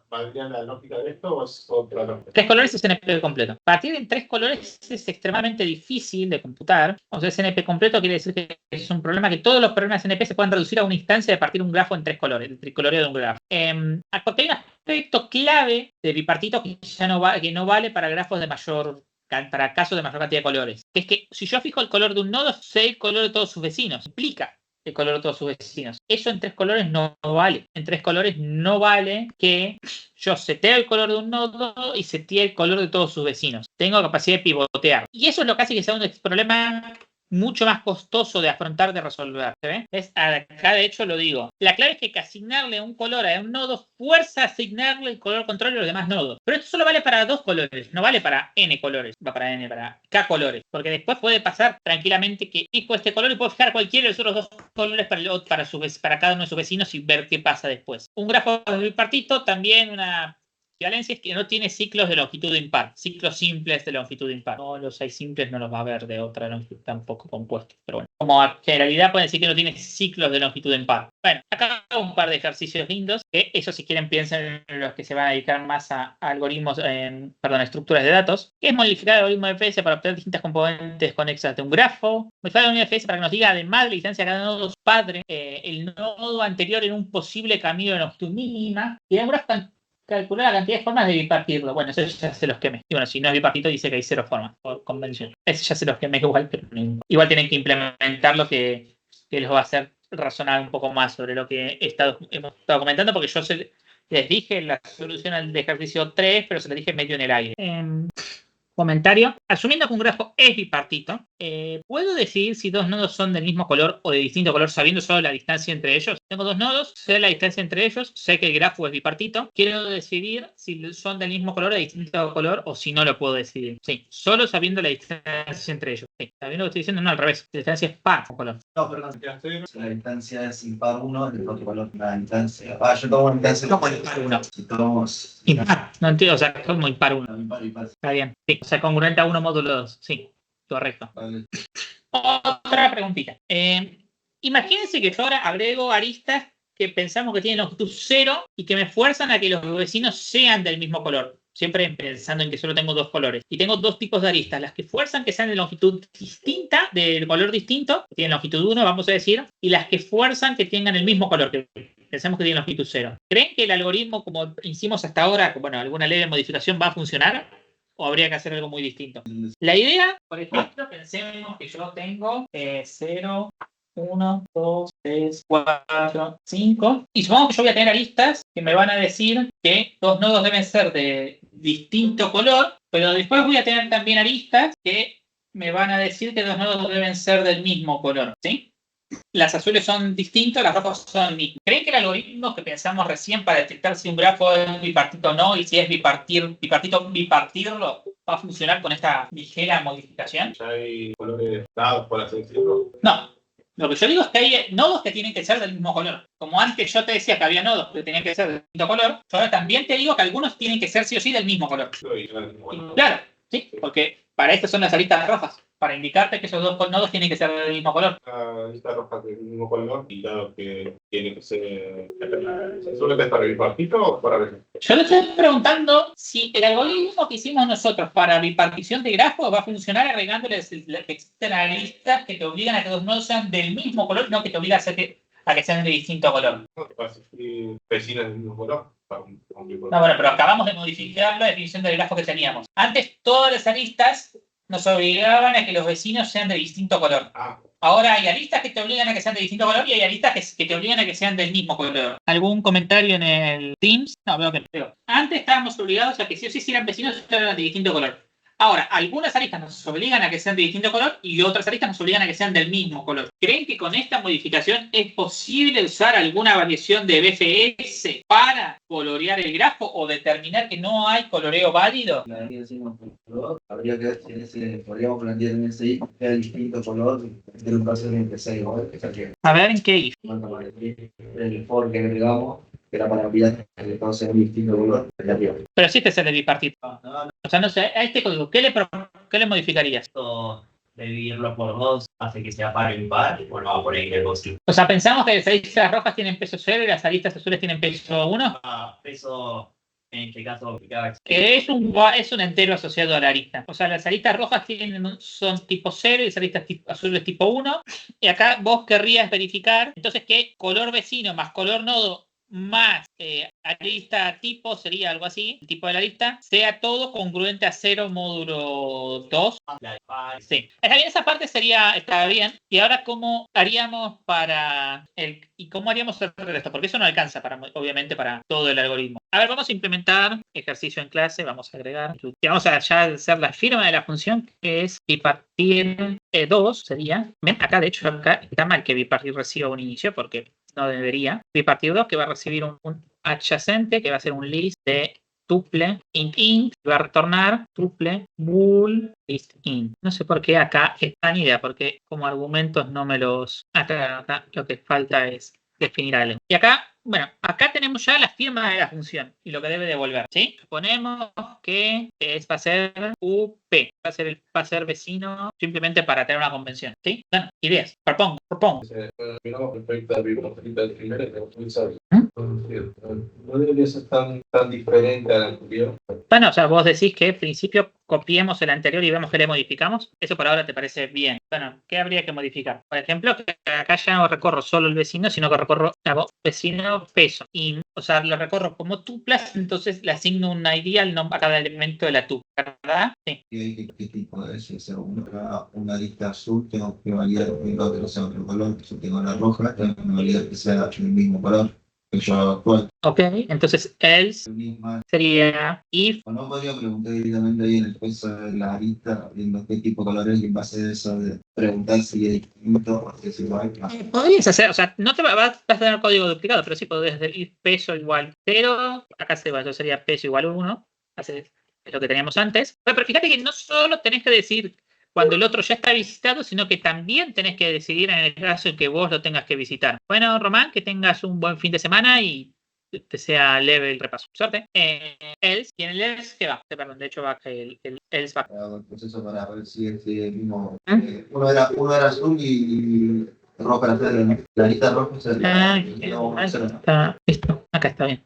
¿Valdría la lógica de esto o es otra lógica? 3 colores es SNP completo. Partir de 3 colores es extremadamente difícil de computar. O sea, SNP completo quiere decir que es un problema que todos los problemas de SNP se pueden reducir a una instancia de partir un grafo en 3 colores, el tricoloreo de un grafo. Porque hay un aspecto clave de bipartito que no vale para grafos de para casos de mayor cantidad de colores. Que es que si yo fijo el color de un nodo, sé el color de todos sus vecinos. Implica el color de todos sus vecinos. Eso en 3 colores no vale. En 3 colores no vale que yo setee el color de un nodo y setee el color de todos sus vecinos. Tengo capacidad de pivotear. Y eso es lo que hace que sea un problema mucho más costoso de afrontar, de resolver. ¿Se ve? Acá de hecho lo digo. La clave es que asignarle un color a un nodo fuerza a asignarle el color contrario a los demás nodos. Pero esto solo vale para 2 colores, no vale para n colores. Va para n, para k colores. Porque después puede pasar tranquilamente que fijo este color y puedo fijar cualquiera de los otros 2 colores para cada uno de sus vecinos y ver qué pasa después. Un grafo bipartito también una equivalencia es que no tiene ciclos de longitud impar, ciclos simples de longitud impar. No los hay simples, no los va a ver de otra longitud tampoco compuestos. Pero bueno, como generalidad pueden decir que no tiene ciclos de longitud impar. Bueno, acá hago un par de ejercicios lindos, que eso si quieren piensen en los que se van a dedicar más a algoritmos, estructuras de datos, que es modificar el algoritmo de FS para obtener distintas componentes conexas de un grafo, modificar el algoritmo de FS para que nos diga además de la distancia de cada nodo padre, el nodo anterior en un posible camino de longitud mínima, y un grafo calcular la cantidad de formas de bipartirlo. Bueno, eso ya se los quemé. Y bueno, si no es bipartito, dice que hay 0 formas por convención. Eso ya se los quemé igual, pero igual tienen que implementar lo que les va a hacer razonar un poco más sobre lo que hemos estado comentando, porque yo Les dije la solución al ejercicio 3, pero se les dije medio en el aire. Comentario. Asumiendo que un grafo es bipartito, ¿puedo decidir si dos nodos son del mismo color o de distinto color sabiendo solo la distancia entre ellos? Tengo dos nodos, sé la distancia entre ellos, sé que el grafo es bipartito. Quiero decidir si son del mismo color o de distinto color o si no lo puedo decidir. Sí, solo sabiendo la distancia entre ellos. Sí, sabiendo lo que estoy diciendo, no al revés. La distancia es par o color. No, perdón. La distancia es impar 1, el otro color. La distancia. Yo tomo una distancia. ¿Cómo impar 1? Si tomamos. Impar. No entiendo, o sea, como impar 1. Impar. Está bien. Sí, o sea, congruente a 1 módulo 2. Sí, correcto. Vale. Otra preguntita. Imagínense que yo ahora agrego aristas que pensamos que tienen longitud 0 y que me fuerzan a que los vecinos sean del mismo color. Siempre pensando en que solo tengo dos colores. Y tengo dos tipos de aristas. Las que fuerzan que sean de longitud distinta, del color distinto, que tienen longitud 1, vamos a decir, y las que fuerzan que tengan el mismo color, que pensamos que tienen longitud 0. ¿Creen que el algoritmo, como hicimos hasta ahora, bueno, alguna leve modificación va a funcionar? ¿O habría que hacer algo muy distinto? La idea, por ejemplo, pensemos que yo tengo 0, 1, 2, 3, 4, 5. Y supongamos que yo voy a tener aristas que me van a decir que dos nodos deben ser de distinto color, pero después voy a tener también aristas que me van a decir que dos nodos deben ser del mismo color, ¿sí? Las azules son distintos, las rojas son mismas. ¿Creen que el algoritmo que pensamos recién para detectar si un grafo es bipartito o no, y si es bipartirlo, va a funcionar con esta ligera modificación? ¿Ya hay colores dados, por así decirlo? No. Lo que yo digo es que hay nodos que tienen que ser del mismo color. Como antes yo te decía que había nodos que tenían que ser del distinto color, yo ahora también te digo que algunos tienen que ser sí o sí del mismo color. Claro, sí, porque para esto son las aristas rojas, para indicarte que esos dos nodos tienen que ser del mismo color. La lista roja del mismo color y dado que tiene que ser... ¿Se suele testar bipartito o para ver? Yo le estoy preguntando si el algoritmo que hicimos nosotros para bipartición de grafos va a funcionar agregándoles que existen aristas que te obligan a que dos nodos sean del mismo color, no que te obligan a que sean de distinto color. No, si vecinos del mismo color. No, bueno, pero acabamos de modificar la definición del grafo que teníamos. Antes todas las aristas nos obligaban a que los vecinos sean de distinto color. Ahora hay aristas que te obligan a que sean de distinto color y hay aristas que te obligan a que sean del mismo color. ¿Algún comentario en el Teams? No, veo que no. Antes estábamos obligados a que sí o sí si eran vecinos eran de distinto color. Ahora, algunas aristas nos obligan a que sean de distinto color y otras aristas nos obligan a que sean del mismo color. ¿Creen que con esta modificación es posible usar alguna variación de BFS para colorear el grafo o determinar que no hay coloreo válido? Habría que ver si podríamos plantear en ese if que el distinto color de un caso en el 6 A ver, ¿en qué if? El for que agregamos, que era para enviar que todo sea un distinto color. Pero si este es el de bipartito. O sea, no sé, a este código, ¿qué le modificarías? Esto de dividirlo por 2 hace que sea par o impar, o no va por ahí algo así. O sea, pensamos que las aristas rojas tienen peso 0 y las aristas azules tienen peso 1. Peso, en este caso, Que es un entero asociado a la arista. O sea, las aristas rojas son tipo 0 y las aristas azules tipo 1. Y acá vos querrías verificar, entonces, que color vecino más color nodo más arista tipo, sería algo así, el tipo de la lista, sea todo congruente a 0 módulo 2. Sí. Está bien, esa parte está bien. Y ahora, ¿cómo haríamos cómo haríamos el resto? Porque eso no alcanza, obviamente, para todo el algoritmo. A ver, vamos a implementar ejercicio en clase, vamos a agregar, y vamos a ya hacer la firma de la función, que es bipartir 2, sería. Ven, acá, de hecho, acá está mal que bipartir reciba un inicio, porque no debería. Bipartir 2 que va a recibir un adyacente que va a ser un list de tuple int y va a retornar tuple bool list int. No sé por qué acá está ni idea, porque como argumentos no me los... Acá lo que falta es definir algo. Y acá, bueno, acá tenemos ya la firma de la función y lo que debe devolver, ¿sí? Suponemos que va a ser UP, va a ser vecino simplemente para tener una convención, ¿sí? Bueno, ideas, propongo. Respecto a bipartita primero, no debería ser tan diferente al anterior. Bueno, o sea, vos decís que al principio copiemos el anterior y vemos que le modificamos. Eso por ahora te parece bien. Bueno, ¿qué habría que modificar? Por ejemplo, que acá ya no recorro solo el vecino, sino que recorro vecino peso. Y, o sea, lo recorro como tuplas, entonces le asigno un ID a cada elemento de la tupla, ¿verdad? Sí. ¿Qué tipo de si una lista azul, tengo que validar que no sea otro color? Si tengo la roja, tengo que validar que sea el mismo color. actual. Ok, entonces else sería if. O no podría preguntar directamente ahí en el peso de la arista, viendo qué tipo de colores, y en base a eso de preguntar si es distinto o si es igual. Podrías hacer, o sea, no te vas a tener código duplicado, pero sí podrías hacer if peso igual 0, acá se va, eso sería peso igual 1, es lo que teníamos antes. Pero fíjate que no solo tenés que decir cuando el otro ya está visitado, sino que también tenés que decidir en el caso en que vos lo tengas que visitar. Bueno, Román, que tengas un buen fin de semana y te sea leve el repaso. Suerte. Else, y en el else, ¿qué va? Perdón, de hecho va el else va. Hago el proceso para ver si es el mismo. Uno era azul y rojo era hacer la lista roja. Está listo. Acá está bien.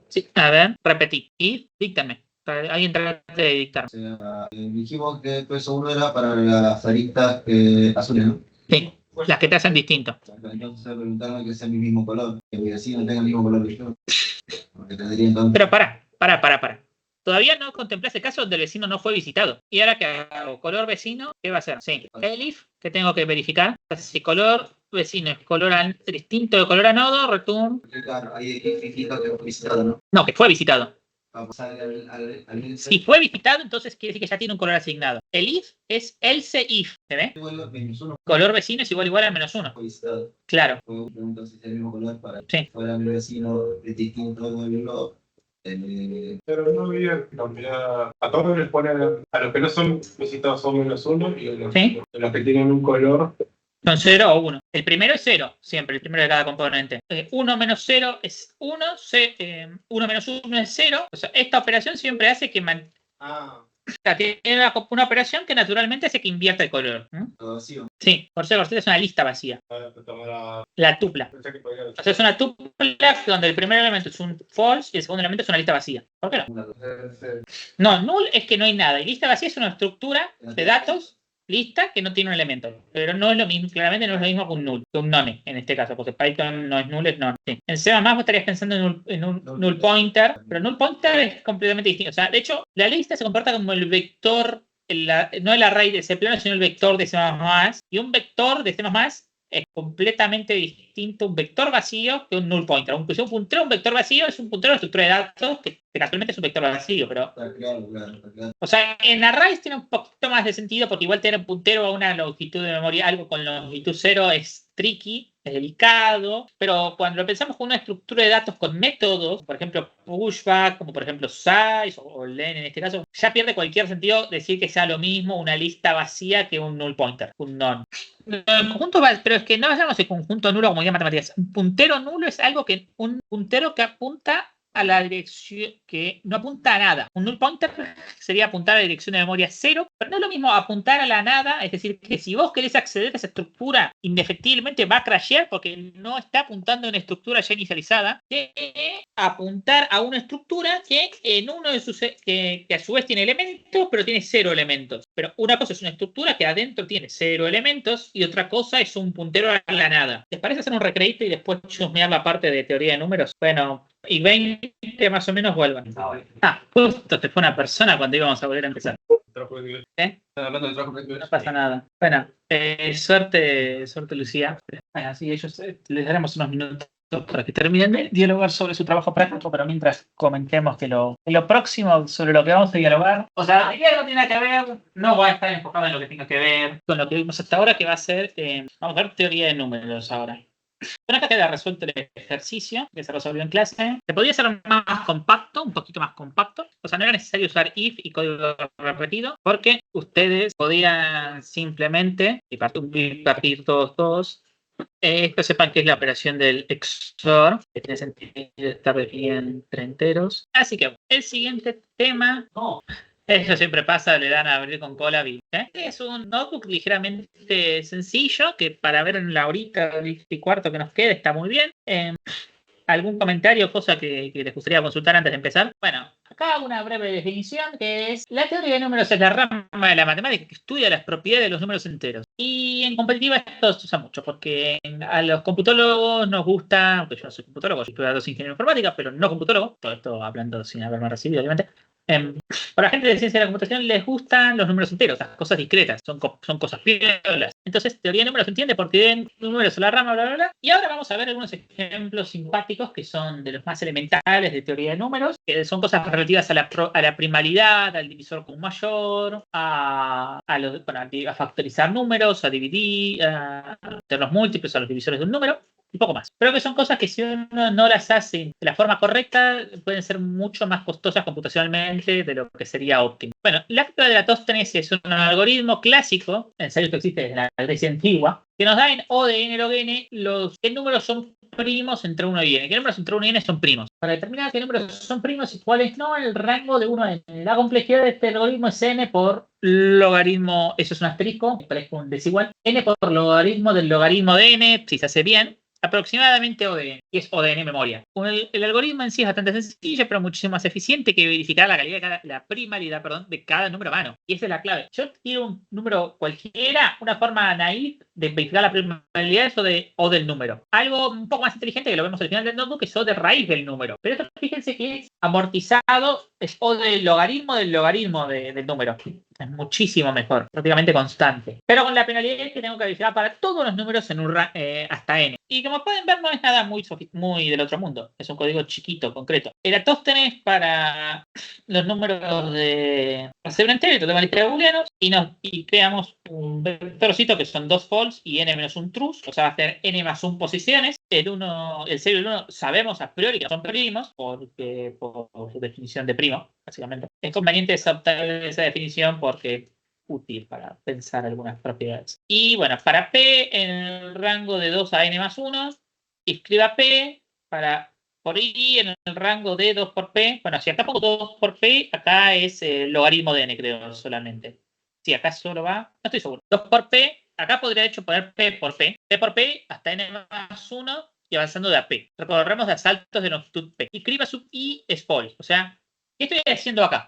Sí, a ver, repetí. Y díctame. Alguien trate de dictar. O sea, dijimos que el peso 1 era para las aristas azules, ¿no? Sí, las que te hacen distinto. Entonces preguntarme que sea mi mismo color, que mi vecino tenga el mismo color que yo. Porque tendría entonces... Pero para. Todavía no contemplás el caso donde el vecino no fue visitado. Y ahora que hago color vecino, ¿qué va a ser? Sí, el if, que tengo que verificar. Si color vecino es color distinto de color a nodo, return. Claro, ahí significa que fue visitado, ¿no? No, que fue visitado. Vamos a ver al Si fue visitado, entonces quiere decir que ya tiene un color asignado. El if es else if. ¿Se ve? Color vecino es igual a -1. Visitado. Claro. Entonces el mismo color para sí. fuera mi vecino de distinto del logo. Pero no había cambiado. A todos les ponen, a los que no son visitados son -1 y a los que tienen un color son 0 o 1. El primero es 0, siempre, el primero de cada componente. 1 menos 0 es 1, 1 menos 1 es 0. O sea, esta operación siempre hace que tiene una operación que naturalmente hace que invierta el color. Vacío. Sí, por ser es una lista vacía. La tupla. O sea, es una tupla donde el primer elemento es un false y el segundo elemento es una lista vacía. ¿Por qué no? No, null es que no hay nada. Y lista vacía es una estructura de datos lista que no tiene un elemento, pero no es lo mismo, claramente no es lo mismo que un null, que un none en este caso, porque Python no es null, es none. Sí. En C++ vos estarías pensando en un null pointer, pero null pointer es completamente distinto. O sea, de hecho, la lista se comporta como el vector, no el array de C++, sino el vector de C++, y un vector de C++ es completamente distinto un vector vacío que un null pointer. Aunque sea un puntero, un vector vacío es un puntero de estructura de datos que casualmente es un vector vacío, pero... Claro. O sea, en arrays tiene un poquito más de sentido porque igual tener un puntero a una longitud de memoria, algo con longitud 0 es tricky, es delicado, pero cuando lo pensamos con una estructura de datos con métodos, por ejemplo pushback, como por ejemplo size o len en este caso, ya pierde cualquier sentido decir que sea lo mismo una lista vacía que un null pointer, un none. El conjunto, pero es que no hacemos el conjunto nulo como diría matemáticas. Un puntero nulo es un puntero que apunta a la dirección, que no apunta a nada. Un null pointer sería apuntar a la dirección de memoria 0, pero no es lo mismo apuntar a la nada, es decir, que si vos querés acceder a esa estructura, indefectiblemente va a crashear porque no está apuntando a una estructura ya inicializada, que apuntar a una estructura que en uno de sus que a su vez tiene elementos, pero tiene 0 elementos. Pero una cosa es una estructura que adentro tiene 0 elementos y otra cosa es un puntero a la nada. ¿Les parece hacer un recreito y después chusmear la parte de teoría de números? Bueno, y 20 más o menos vuelvan. Justo te fue una persona cuando íbamos a volver a empezar. No pasa nada. Bueno, suerte Lucía. Así ellos les daremos unos minutos para que terminen de dialogar sobre su trabajo práctico, pero mientras comentemos que lo próximo sobre lo que vamos a dialogar, o sea, no tiene nada que ver, no va a estar enfocado en lo que tenga que ver con lo que vimos hasta ahora, que va a ser, vamos a ver teoría de números ahora. Bueno, acá queda resuelto el ejercicio que se resolvió en clase. Se podría hacer más compacto, un poquito más compacto. O sea, no era necesario usar if y código repetido, porque ustedes podían simplemente partir todos. Esto sepan que es la operación del XOR, que tiene sentido estar definida entre enteros. Así que el siguiente tema... Eso siempre pasa, le dan a abrir con cola. Es un notebook ligeramente sencillo que para ver en la horita y cuarto que nos queda está muy bien. ¿Algún comentario, cosa que les gustaría consultar antes de empezar? Bueno, acá una breve definición que es: la teoría de números es la rama de la matemática que estudia las propiedades de los números enteros. Y en competitiva esto se usa mucho porque a los computólogos nos gusta, aunque yo no soy computólogo, yo estudio datos ingeniería informática, pero no computólogo, todo esto hablando sin haberme recibido, obviamente. Para la gente de ciencia de la computación les gustan los números enteros, las cosas discretas, son cosas piolas. Entonces, teoría de números se entiende porque den números a la rama, bla, bla, bla. Y ahora vamos a ver algunos ejemplos simpáticos que son de los más elementales de teoría de números, que son cosas relativas a la primalidad, al divisor común mayor, a factorizar números, a dividir, a hacer los múltiplos, a los divisores de un número. Un poco más. Pero que son cosas que si uno no las hace de la forma correcta, pueden ser mucho más costosas computacionalmente de lo que sería óptimo. Bueno, la activa de la Tóstenes es un algoritmo clásico, en serio que existe desde la Grecia antigua, que nos da en O de n log n qué números son primos entre 1 y n. ¿Qué números entre 1 y n son primos? Para determinar qué números son primos y cuáles no, el rango de 1 a n. La complejidad de este algoritmo es n por logaritmo, eso es un asterisco, me parece un desigual, n por logaritmo del logaritmo de n, si se hace bien, aproximadamente O de n, y es O de n memoria. El algoritmo en sí es bastante sencillo, pero muchísimo más eficiente que verificar la calidad la primalidad de cada número humano. Y esa es la clave. Yo quiero un número cualquiera, una forma naif de verificar la primalidad es O del número. Algo un poco más inteligente que lo vemos al final del notebook es O de raíz del número. Pero esto fíjense que es amortizado, es O del logaritmo del número. Es muchísimo mejor, prácticamente constante. Pero con la penalidad es que tengo que verificar para todos los números en hasta n. Y como pueden ver, no es nada muy del otro mundo. Es un código chiquito, concreto. El Eratosthenes para los números de cebra entero, tenemos la lista de booleanos y creamos un vectorcito que son 2 false y n menos 1 true. O sea, va a ser n más 1 posiciones. El 0 y el 1 sabemos a priori que son primos por su definición de primo, básicamente. Es conveniente adoptar esa definición porque es útil para pensar algunas propiedades. Y bueno, para P en el rango de 2 a n más 1, escriba P por I en el rango de 2 por P. Bueno, si acá pongo 2 por P, acá es el logaritmo de n, creo, solamente. Sí, acá solo va, no estoy seguro. 2 por P, acá podría de hecho poner P por P. P por P hasta n más 1 y avanzando de a P. Recorremos de asaltos de longitud P. Y criba sub I es false. O sea, ¿qué estoy haciendo acá?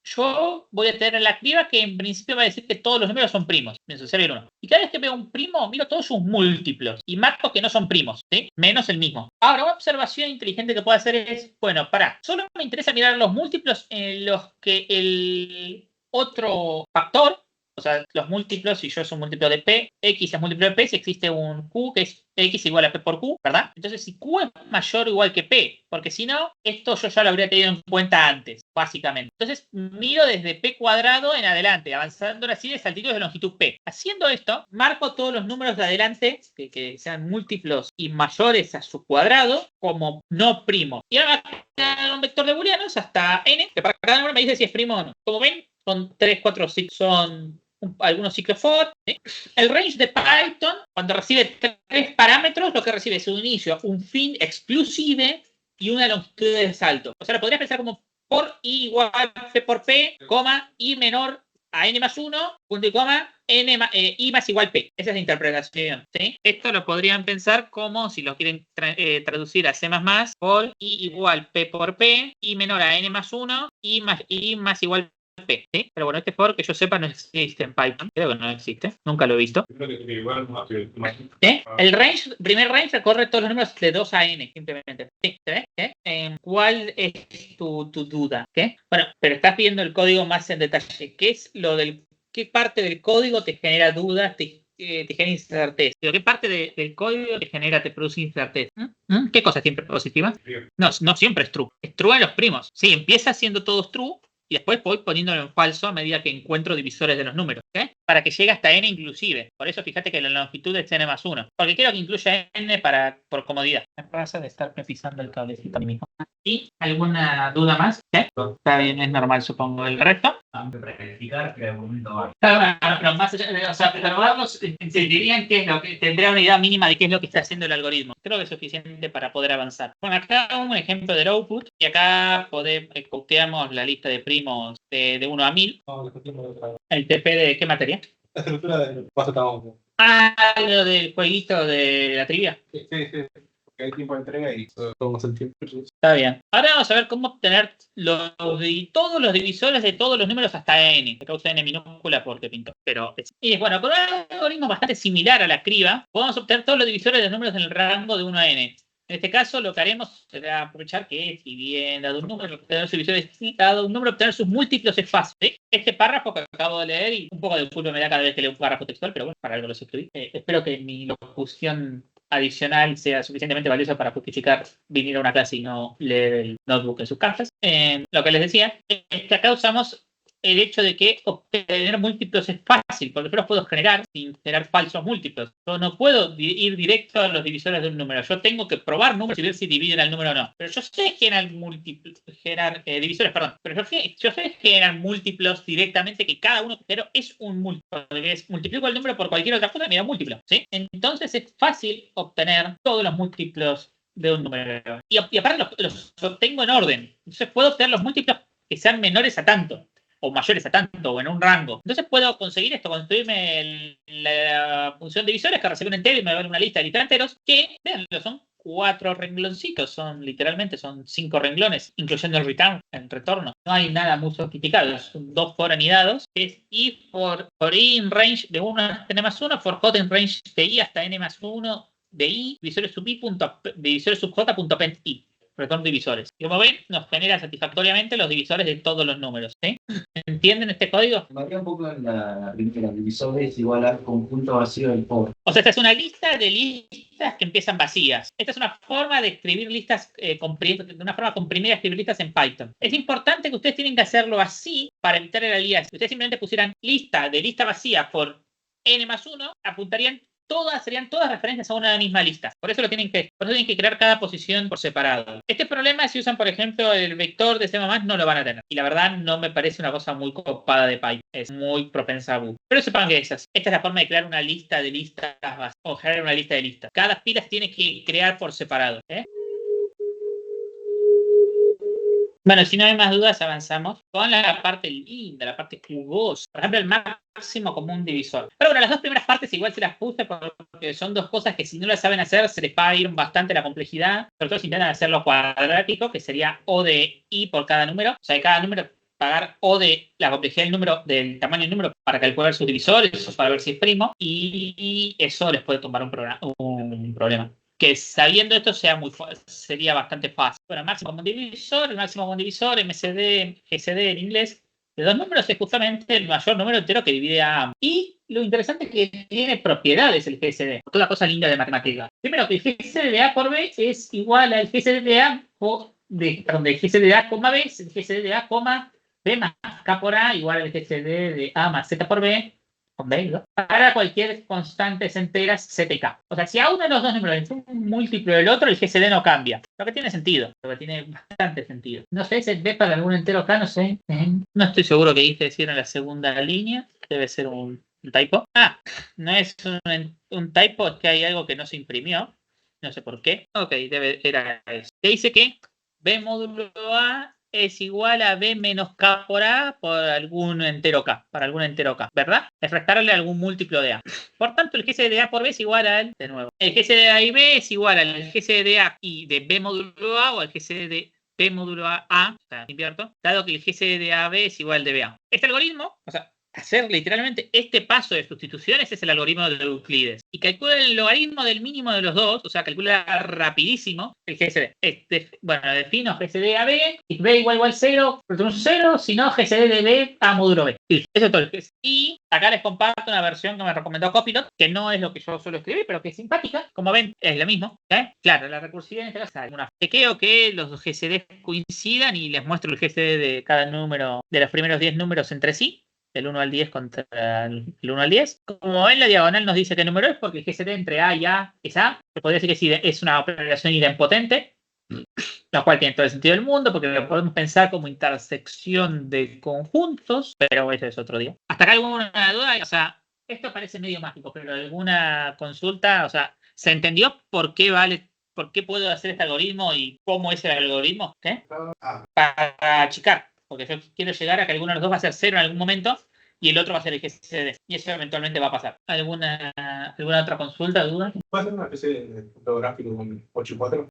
Yo voy a tener la criba que en principio va a decir que todos los números son primos, menos el 0 y el 1. Y cada vez que veo un primo, miro todos sus múltiplos y marco que no son primos, ¿sí? Menos el mismo. Ahora, una observación inteligente que puedo hacer es, bueno, solo me interesa mirar los múltiplos en los que el otro factor, o sea, los múltiplos, si yo es un múltiplo de P, X es múltiplo de P, si existe un Q que es X igual a P por Q, ¿verdad? Entonces, si Q es mayor o igual que P, porque si no, esto yo ya lo habría tenido en cuenta antes, básicamente. Entonces, miro desde P cuadrado en adelante, avanzando así de saltitos de longitud P. Haciendo esto, marco todos los números de adelante, que sean múltiplos y mayores a su cuadrado, como no primos. Y ahora va a quedar un vector de booleanos hasta n, que para cada número me dice si es primo o no. Como ven, son 3, 4, 6, son algunos ciclos for. ¿Sí? El range de Python, cuando recibe 3 parámetros, lo que recibe es un inicio, un fin exclusive y una longitud de salto. O sea, lo podrías pensar como por i igual p por p, coma, i menor a n más 1, punto y coma, i más igual p. Esa es la interpretación. ¿Sí? Esto lo podrían pensar como, si lo quieren traducir a C++, por i igual p por p, i menor a n más 1, i más igual P, ¿sí? Pero bueno, este for que yo sepa no existe en Python. Creo que no existe. Nunca lo he visto. ¿Sí? El primer range recorre todos los números de 2 a n, simplemente. ¿Sí? ¿Se ve? ¿Cuál es tu duda? ¿Qué? Bueno, pero estás viendo el código más en detalle. ¿Qué parte del código te genera dudas, te genera incerteza? ¿Qué parte del código te produce incerteza? ¿Qué cosa siempre positiva? No siempre es true. Es true en los primos. Sí, empieza siendo todos true. Y después voy poniéndolo en falso a medida que encuentro divisores de los números, ¿okay? Para que llegue hasta n inclusive. Por eso fíjate que la longitud es n más 1. Porque quiero que incluya n por comodidad. Me pasa de estarme pisando el cablecito a mí mismo. ¿Y alguna duda más? ¿Sí? Está bien, es normal, supongo, el resto. Verificar que el momento va. Pero más allá, o sea, probarlos, dirían que es lo que tendría una idea mínima de qué es lo que está haciendo el algoritmo. Creo que es suficiente para poder avanzar. Bueno, acá un ejemplo del output. Y acá coteamos la lista de primos de 1 a 1000. ¿El TP de qué materia? La estructura del paso trabajo. Lo del jueguito de la trivia. Sí. Porque hay tiempo de entrega y tomamos el tiempo. Está bien. Ahora vamos a ver cómo obtener todos los divisores de todos los números hasta n. Que causa n minúscula porque pintó. Y bueno, con un algoritmo bastante similar a la criba, podemos obtener todos los divisores de los números en el rango de 1 a n. En este caso, lo que haremos será aprovechar que si bien dado un número, obtener sus divisores, dado un número, obtener sus múltiplos espacios. ¿Sí? Este párrafo que acabo de leer, y un poco de disculpa me da cada vez que leo un párrafo textual, pero bueno, para algo los escribí. Espero que mi locución adicional sea suficientemente valiosa para justificar venir a una clase y no leer el notebook en sus casas. Lo que les decía es que acá usamos el hecho de que obtener múltiplos es fácil, porque yo los puedo generar sin generar falsos múltiplos. Yo no puedo ir directo a los divisores de un número. Yo tengo que probar números y ver si dividen al número o no. Pero yo sé generar divisores, perdón. Pero yo sé generar múltiplos directamente, que cada uno que genero es un múltiplo. Multiplico el número por cualquier otra cosa y me da un múltiplo. ¿Sí? Entonces es fácil obtener todos los múltiplos de un número. Y aparte los obtengo en orden. Entonces puedo obtener los múltiplos que sean menores a tanto, o mayores a tanto, o en un rango. Entonces puedo conseguir esto, construirme la función divisores que recibe un entero y me va a dar una lista de listas enteros que, vean, son 4 rengloncitos, son 5 renglones, incluyendo el retorno. No hay nada muy sofisticado, son 2 for anidados, que es i for i in range de 1 hasta n+1, for j in range de i hasta n+1 de i, divisores sub j.pend i. Retorno divisores. Y como ven, nos genera satisfactoriamente los divisores de todos los números. ¿Sí? ¿Entienden este código? Varía un poco en la primera. Divisores igual al conjunto vacío del for. O sea, esta es una lista de listas que empiezan vacías. Esta es una forma de escribir listas, de una forma comprimida de escribir listas en Python. Es importante que ustedes tienen que hacerlo así para evitar el alias. Si ustedes simplemente pusieran lista vacía por n+1, serían todas referencias a una misma lista. Por eso tienen que crear cada posición por separado. Este problema, si usan, por ejemplo, el vector de C++, no lo van a tener. Y la verdad, no me parece una cosa muy copada de Python. Es muy propensa a bug. Pero sepan que esta es la forma de crear una lista de listas o generar una lista de listas. Cada fila tiene que crear por separado. Bueno, si no hay más dudas, avanzamos con la parte linda, la parte jugosa. Por ejemplo, el máximo común divisor. Pero bueno, las dos primeras partes igual se las puse porque son dos cosas que si no las saben hacer, se les va a ir bastante la complejidad. Sobre todo si intentan hacerlo cuadrático, que sería O de I por cada número. O sea, de cada número pagar O de la complejidad del número, del tamaño del número para calcular sus divisores o para ver si es primo. Y eso les puede tomar un problema. Que sabiendo esto sería bastante fácil. Bueno, el máximo común divisor, MCD, GCD en inglés, de 2 números es justamente el mayor número entero que divide a ambos. Y lo interesante es que tiene propiedades el GCD, toda cosa linda de matemática. Primero, que el GCD de A por B es igual al GCD de A, el GCD de A, B, es el GCD de A, B más K por A igual al GCD de A más Z por B, para cualquier constantes enteras Z y K. O sea, si a uno de los dos números es un múltiplo del otro, el GCD no cambia. Lo que tiene sentido, lo que tiene bastante sentido. No sé, Z para algún entero K, no sé. No estoy seguro que hice decir en la segunda línea. Debe ser un typo. No es un typo, es que hay algo que no se imprimió. No sé por qué. Ok, era eso. Que dice que B módulo A es igual a B menos K por A por algún entero K, para algún entero K, ¿verdad? Es restarle algún múltiplo de A. Por tanto, el GCD de A por B es igual al, de nuevo, el GCD de A y B es igual al GCD de A y de B módulo A o al GCD de B módulo A, o sea, invierto, dado que el GCD de AB es igual de BA. Este algoritmo, o sea, hacer literalmente este paso de sustituciones es el algoritmo de Euclides. Y calcula el logaritmo del mínimo de los dos, o sea, calcula rapidísimo el GCD. Defino GCD a B, y B igual a 0, retorno 0, si no, GCD de B a módulo B. Sí, eso es todo. Y acá les comparto una versión que me recomendó Copilot, que no es lo que yo suelo escribir, pero que es simpática. Como ven, es lo mismo. Claro, la recursividad en este caso es una chequeo que los GCD coincidan y les muestro el GCD de cada número, de los primeros 10 números entre sí. El 1 al 10 contra el 1 al 10. Como ven, la diagonal nos dice qué número es, porque el GCD entre A y A es A. Se podría decir que es una operación idempotente, la cual tiene todo el sentido del mundo, porque lo podemos pensar como intersección de conjuntos, pero eso es otro día. ¿Hasta acá alguna duda? O sea, esto parece medio mágico, pero alguna consulta, o sea, ¿se entendió por qué puedo hacer este algoritmo y cómo es el algoritmo? Para achicar. Porque yo quiero llegar a que alguno de los dos va a ser 0 en algún momento y el otro va a ser el GCD. Y eso eventualmente va a pasar. ¿Alguna otra consulta, duda? ¿Puede ser una especie de fotográfico con 8 y 4?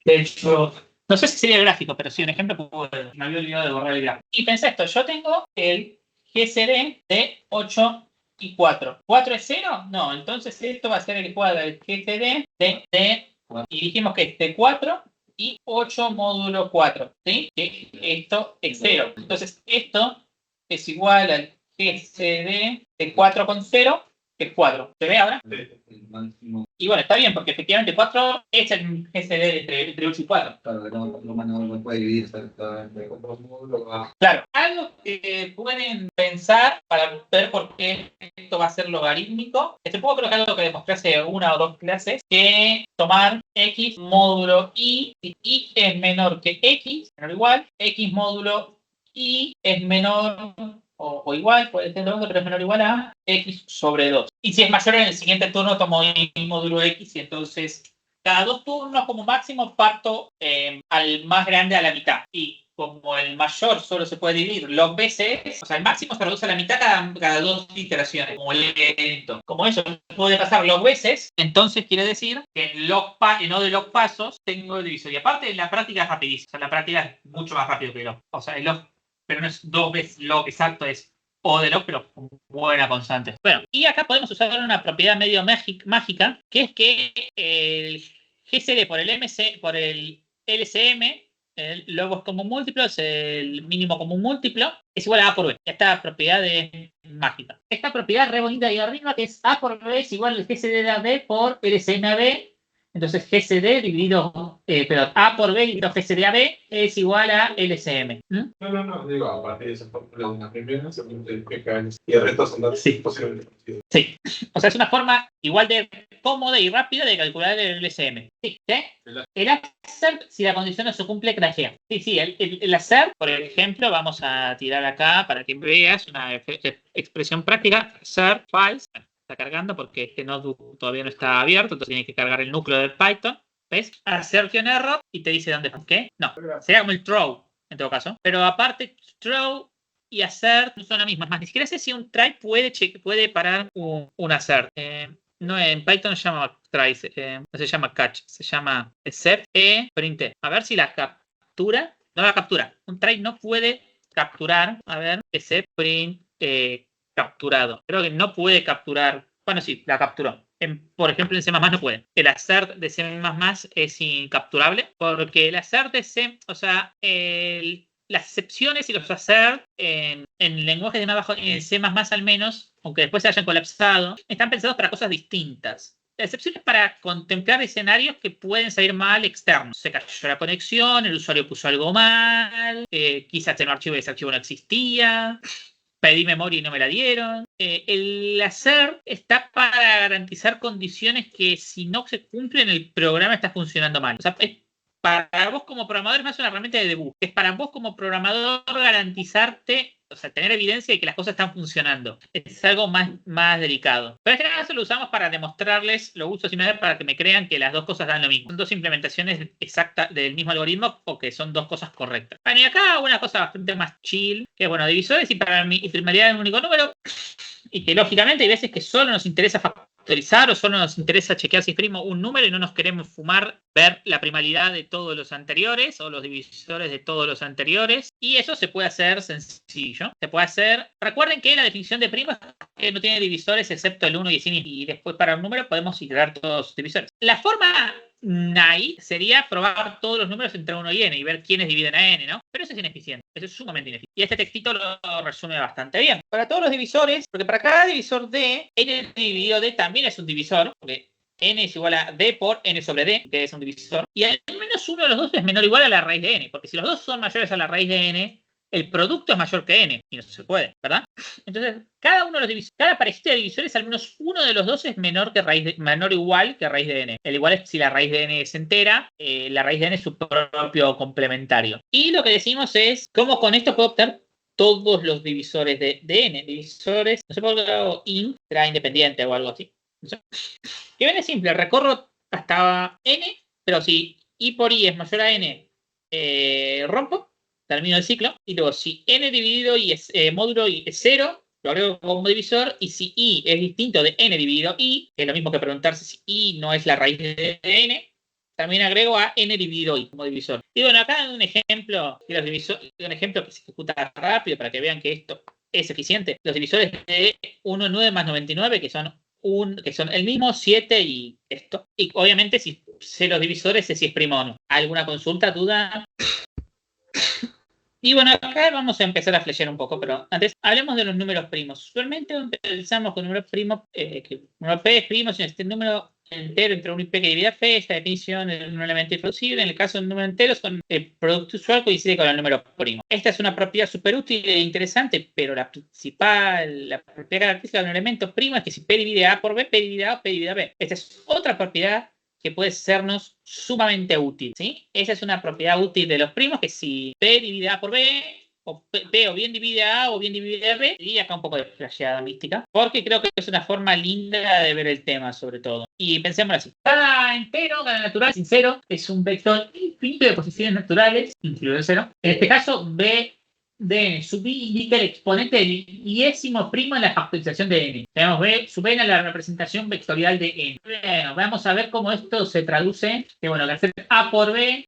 De hecho, no sé si sería gráfico, pero sí, un ejemplo, me había olvidado de borrar el gráfico. Y pensé esto, yo tengo el GCD de 8 y 4. ¿4 es 0? No, entonces esto va a ser igual al GCD de Y dijimos que es T4 y 8 módulo 4, ¿sí? Que esto es 0. Entonces, esto es igual al GCD de 4 con 0, que es 4. ¿Se ve ahora? Y bueno, está bien, porque efectivamente 4 es el GCD entre 8 y 4. Claro, que no puede dividir exactamente con dos módulos. Claro, algo que pueden pensar para ver por qué esto va a ser logarítmico, supongo creo que algo que demostré hace una o dos clases, que tomar x módulo y, si y es menor que x, menor o igual, x módulo y es menor o igual, puede ser 2, pero es menor o igual a x sobre 2. Y si es mayor en el siguiente turno tomo y módulo x y entonces cada 2 turnos como máximo parto al más grande a la mitad. Y como el mayor solo se puede dividir log veces, o sea, el máximo se reduce a la mitad cada 2 iteraciones, como el evento. Como eso puede pasar log veces, entonces quiere decir que en no de log pasos tengo el divisor. Y aparte, la práctica es rapidísima. O sea, la práctica es mucho más rápido que el log. O sea, el log, pero no es 2 veces log exacto, es O de log, pero con buena constante. Bueno, y acá podemos usar una propiedad medio mágica, que es que el GCD por el LCM, el logos común múltiplo, es el mínimo común múltiplo, es igual a A por B. Esta propiedad es mágica. Esta propiedad re bonita ahí arriba, que es A por B es igual al GCD de AB por LCM AB. Entonces GCD dividido, A por B dividido GCD AB es igual a LCM. No, digo, a partir de esa fórmula de una primera se multiplica y el resto son datos posiblemente conocidos. Sí, o sea, es una forma igual de cómoda y rápida de calcular el LCM. Sí, ¿sí? El assert, si la condición no se cumple, crashea. Sí, el assert, por ejemplo, vamos a tirar acá para que veas una expresión práctica, assert false. Está cargando porque este node todavía no está abierto, entonces tienes que cargar el núcleo del Python. ¿Ves? Assertion error y te dice dónde. ¿Qué? No, sería como el throw en todo caso. Pero aparte, throw y assert no son la misma. Es más, ni siquiera sé si un try puede parar un assert. No, en Python se llama try, no se llama catch, se llama except print. A ver si la captura. No la captura. Un try no puede capturar. A ver, except print. Capturado. Creo que no puede capturar. Bueno, sí, la capturó. Por ejemplo, en C++ no puede. El assert de C++ es incapturable porque el assert de C, o sea, las excepciones y los assert en lenguajes de más bajo, en C++ al menos, aunque después se hayan colapsado, están pensados para cosas distintas. La excepción es para contemplar escenarios que pueden salir mal externos. Se cayó la conexión, el usuario puso algo mal, quise hacer un archivo y ese archivo no existía. Pedí memoria y no me la dieron. El assert está para garantizar condiciones que si no se cumplen el programa está funcionando mal. O sea, es para vos como programador es más una herramienta de debug. Es para vos como programador garantizarte, o sea, tener evidencia de que las cosas están funcionando. Es algo más delicado. Pero en general eso lo usamos para demostrarles, lo uso simplemente para que me crean que las dos cosas dan lo mismo. Son dos implementaciones exactas del mismo algoritmo o que son dos cosas correctas. Bueno, y acá una cosa bastante más chill, que es, bueno, divisores y primaridad en un único número. Y que lógicamente hay veces que solo nos interesa factorizar o solo nos interesa chequear si primo un número y no nos queremos fumar ver la primalidad de todos los anteriores o los divisores de todos los anteriores. Y eso se puede hacer sencillo. Se puede hacer. Recuerden que la definición de primo es que no tiene divisores excepto el 1 y el 100 y después para un número podemos iterar todos los divisores. La forma NAI sería probar todos los números entre 1 y n y ver quiénes dividen a n, ¿no? Pero eso es ineficiente, eso es sumamente ineficiente. Y este textito lo resume bastante bien. Para todos los divisores, porque para cada divisor d, n dividido d también es un divisor, porque n es igual a d por n sobre d, que es un divisor, y al menos uno de los dos es menor o igual a la raíz de n, porque si los dos son mayores a la raíz de n, el producto es mayor que n, y no se puede, ¿verdad? Entonces, cada parejita de divisores, al menos uno de los dos es menor o igual que raíz de n. El igual es si la raíz de n es entera, la raíz de n es su propio complementario. Y lo que decimos es, ¿cómo con esto puedo obtener todos los divisores de n? Divisores, no sé por qué hago int, será independiente o algo así. No sé. Que viene simple, recorro hasta n, pero si i por i es mayor a n, rompo. Termino el ciclo, y luego si n dividido y es módulo y es 0, lo agrego como divisor, y si i es distinto de n dividido i, que es lo mismo que preguntarse si i no es la raíz de n, también agrego a n dividido i como divisor. Y bueno, acá un ejemplo que se ejecuta rápido para que vean que esto es eficiente. Los divisores de 1,9 más 99, que son que son el mismo 7 y esto. Y obviamente si sé los divisores sé si es primo o no. ¿Alguna consulta, duda? Y bueno, acá vamos a empezar a flashear un poco, pero antes hablemos de los números primos. Usualmente empezamos con números primos, que número P es primo, si este número entero entre 1 y P que divide a P, esta definición es un elemento irreducible. En el caso del número entero, el producto usual coincide con el número primo. Esta es una propiedad súper útil e interesante, pero la propiedad característica de un elemento primo es que si P divide A por B, P divide A o P divide a B. Esta es otra propiedad que puede sernos sumamente útil, ¿sí? Esa es una propiedad útil de los primos, que si P divide A por B, o P o bien divide A o bien divide a B, y acá un poco de flasheada mística, porque creo que es una forma linda de ver el tema, sobre todo. Y pensemos así. Cada entero, cada natural sin cero, es un vector infinito de posiciones naturales, incluido el cero. En este caso, B de n sub i indica el exponente del iésimo primo en la factorización de n. Tenemos B sub n a la representación vectorial de n. Bueno, vamos a ver cómo esto se traduce. Que bueno, que hacer A por B,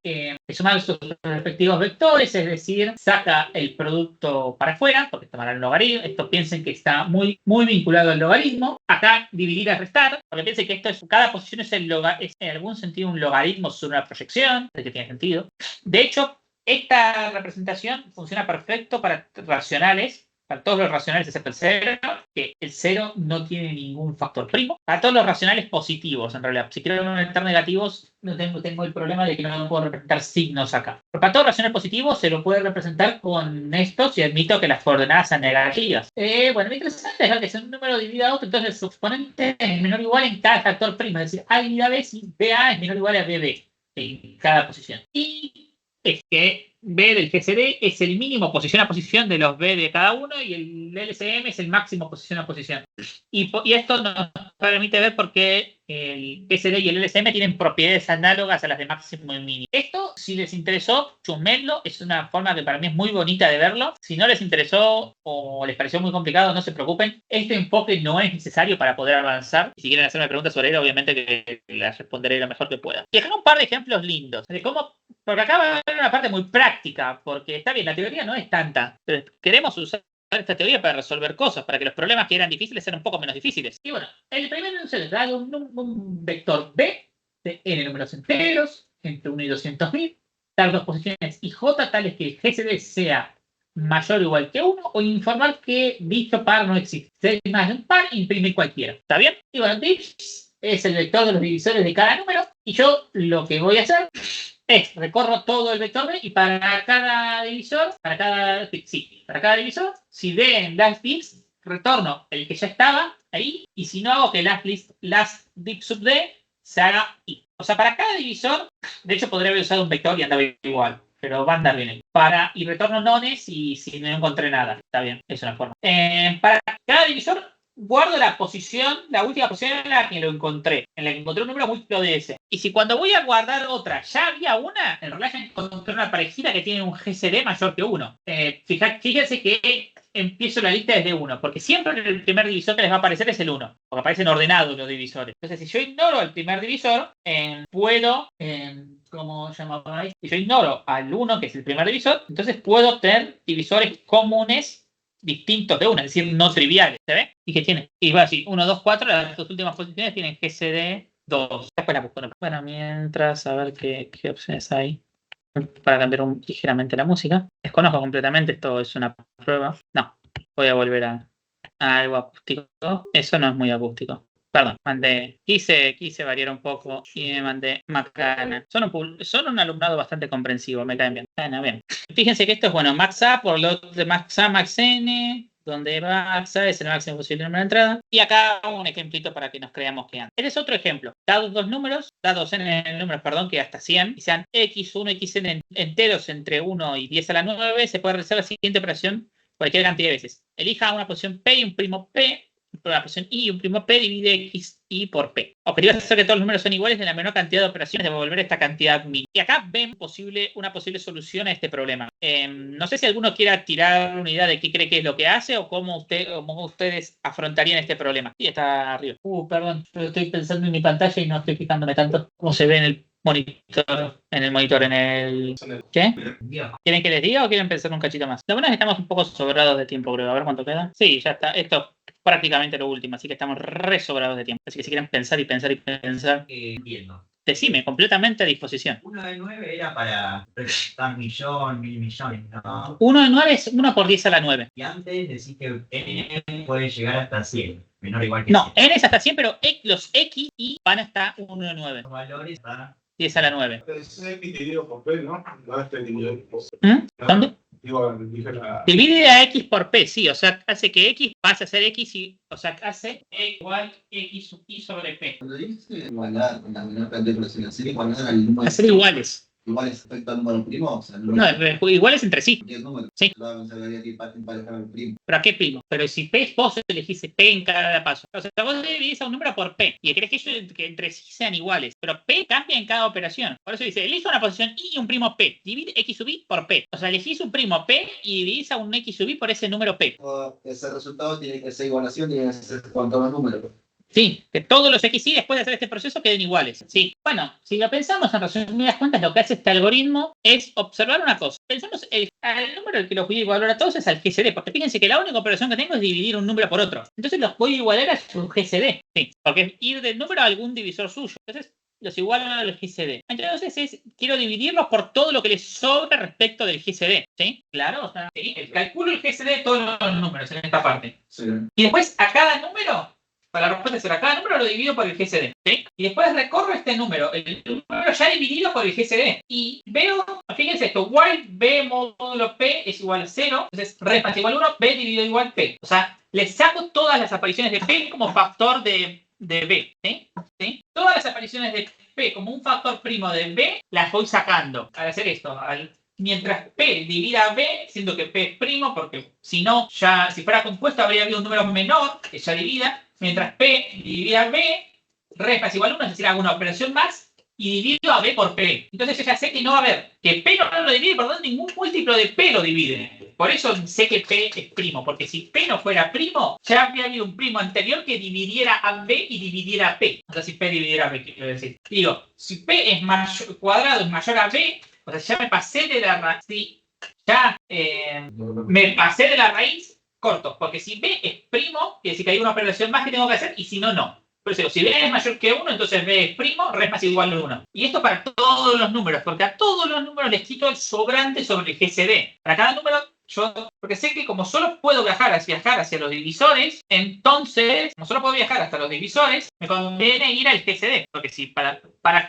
sumar sus respectivos vectores, es decir, saca el producto para afuera, porque tomará el logaritmo. Esto piensen que está muy vinculado al logaritmo. Acá dividir es restar, porque piensen que cada posición es en algún sentido un logaritmo sobre una proyección, que tiene sentido. De hecho, esta representación funciona perfecto para racionales, para todos los racionales excepto el 0, que el 0 no tiene ningún factor primo. Para todos los racionales positivos, en realidad. Si quiero aumentar negativos, no tengo el problema de que no puedo representar signos acá. Pero para todos los racionales positivos se lo puede representar con esto si admito que las coordenadas sean negativas. Bueno, lo interesante es que es un número dividido a otro, entonces su exponente es menor o igual en cada factor primo. Es decir, A dividido a B si BA es menor o igual a BB en cada posición. Y es que B del GCD es el mínimo posición a posición de los B de cada uno y el LCM es el máximo posición a posición. Y esto nos permite ver por qué el GCD y el LCM tienen propiedades análogas a las de máximo y mínimo. Esto, si les interesó, chusmenlo, es una forma que para mí es muy bonita de verlo. Si no les interesó o les pareció muy complicado, no se preocupen. Este enfoque no es necesario para poder avanzar. Si quieren hacerme preguntas sobre él, obviamente que las responderé lo mejor que pueda. Y acá un par de ejemplos lindos de cómo. Porque acá va a haber una parte muy práctica, porque está bien, la teoría no es tanta, pero queremos usar esta teoría para resolver cosas, para que los problemas que eran difíciles sean un poco menos difíciles. Y bueno, el primero se da un vector B de n números enteros, entre 1 y 200.000, dar dos posiciones y j tales que el GCD sea mayor o igual que 1, o informar que dicho par no existe. Si hay más de un par, imprimir cualquiera. ¿Está bien? Y bueno, div es el vector de los divisores de cada número, y yo lo que voy a hacer recorro todo el vector B y para cada divisor, si D en last divs, retorno el que ya estaba ahí, y si no hago que last div sub D se haga I. O sea, para cada divisor, de hecho podría haber usado un vector y andaba igual, pero va a andar bien. Y retorno nones y si no encontré nada. Está bien, es una forma. Para cada divisor, guardo la última posición en la que lo encontré, en la que encontré un número múltiplo de ese. Y si cuando voy a guardar otra ya había una, en realidad ya encontré una parecida que tiene un GCD mayor que 1. Fíjense que empiezo la lista desde 1, porque siempre el primer divisor que les va a aparecer es el 1, porque aparecen ordenados los divisores. Entonces, si yo ignoro el primer divisor, puedo, ¿cómo llamáis? Si yo ignoro al 1, que es el primer divisor, entonces puedo obtener divisores comunes distintos de 1, es decir, no triviales. ¿Se ve? Y que tiene, y va así, 1, 2, 4, las dos últimas posiciones tienen GCD 2. Después la busco. Bueno, mientras, a ver qué opciones hay para cambiar ligeramente la música. Desconozco completamente, esto es una prueba. No, voy a volver a algo acústico. Eso no es muy acústico. Perdón, quise variar un poco y me mandé Macana. Son un alumnado bastante comprensivo, me caen bien. Bueno, bien. Fíjense que esto es, bueno, max A por lo de max A, max N, donde max A es el máximo posible número de entrada. Y acá un ejemplito para que nos creamos que anda. Este es otro ejemplo. Dados n números, que hasta 100, y sean x1, xn enteros entre 1 y 10 a la 9, se puede realizar la siguiente operación cualquier cantidad de veces. Elija una posición P y un primo P, una posición I y un primo P, divide x y por P. Objetivo es hacer que todos los números son iguales en la menor cantidad de operaciones, devolver esta cantidad mínima. Y acá ven una posible solución a este problema. No sé si alguno quiera tirar una idea de qué cree que es lo que hace o cómo ustedes afrontarían este problema. Sí, está arriba. Perdón, yo estoy pensando en mi pantalla y no estoy fijándome tanto cómo se ve en el monitor, ¿Qué? ¿Quieren que les diga o quieren pensar un cachito más? Lo bueno es que estamos un poco sobrados de tiempo, creo. A ver cuánto queda. Sí, ya está. Esto prácticamente lo último, así que estamos re sobrados de tiempo. Así que si quieren pensar y pensar y pensar, Entiendo. decime, completamente a disposición. 1 de 9 era para representar millón, 1000 millones, ¿no? 1 de 9 es 1 por 10 a la 9. Y antes decís que n puede llegar hasta 100, menor o igual que No, 100. n es hasta 100, pero los x y van hasta 1 de 9. Los valores para 10 a la 9. Es X dividido por P, ¿no? No es P dividido por P. ¿Dónde? Digo, dije la... Divide a x por p, sí, o sea, hace que x pase a ser x y, o sea, hace e igual x sub i sobre p. Cuando dice igualar con la menor cantidad de operaciones, ¿hacer igualar al número? Hacer iguales. ¿Iguales respecto al número primo? O sea, el número No, iguales entre sí. ¿qué número? Sí. Yo pensaba que había que emparejar al primo. ¿Pero a qué primo? Pero si p, vos elegís p en cada paso. O sea, vos dividís a un número por p y querés que entre sí sean iguales. Pero p cambia en cada operación. Por eso dice, elige una posición i y un primo p. Divide x sub i por p. O sea, elegís un primo p y dividís a un x sub i por ese número p. Ese resultado tiene que ser igualación, tiene que ser con todos los números. Sí, que todos los XY después de hacer este proceso queden iguales. Sí. Bueno, si lo pensamos en resumidas cuentas, lo que hace este algoritmo es observar una cosa. Pensamos al número al que los voy a igualar a todos es al GCD, porque fíjense que la única operación que tengo es dividir un número por otro. Entonces los voy a igualar a su GCD. Sí, porque es ir del número a algún divisor suyo. Entonces los igualo al GCD. Entonces quiero dividirlos por todo lo que les sobra respecto del GCD. ¿Sí? Claro, o sea, ¿sí? Calculo el GCD de todos los números en esta parte. Sí. Y después a cada número, para la respuesta será, cada número lo divido por el GCD, ¿sí? Y después recorro este número, el número ya dividido por el GCD. Y veo, fíjense esto, while b módulo p es igual a 0, entonces res más igual 1, b dividido igual p. O sea, le saco todas las apariciones de p como factor de b, ¿sí? ¿Sí? Todas las apariciones de p como un factor primo de b, las voy sacando al hacer esto, mientras p divida a b, siendo que p es primo, porque si no, ya si fuera compuesto habría habido un número menor que ya divida. Mientras p divide a b, res más igual 1, es decir, hago una operación más y divido a b por p. Entonces yo ya sé que no va a haber, que p no lo divide, por lo tanto ningún múltiplo de p lo divide. Por eso sé que p es primo, porque si p no fuera primo, ya habría habido un primo anterior que dividiera a b y dividiera a p. O sea, si p dividiera a b, quiero decir. Digo, si p es cuadrado es mayor a b, o sea, ya me pasé de la raíz, sí, ya me pasé de la raíz corto, porque si b es primo, quiere decir que hay una operación más que tengo que hacer, y si no, no. Por eso, si b es mayor que 1, entonces b es primo, res más igual a 1. Y esto para todos los números, porque a todos los números les quito el sobrante sobre el GCD. Para cada número, porque sé que como solo puedo viajar hacia los divisores, entonces, como solo puedo viajar hasta los divisores, me conviene ir al GCD. Porque si para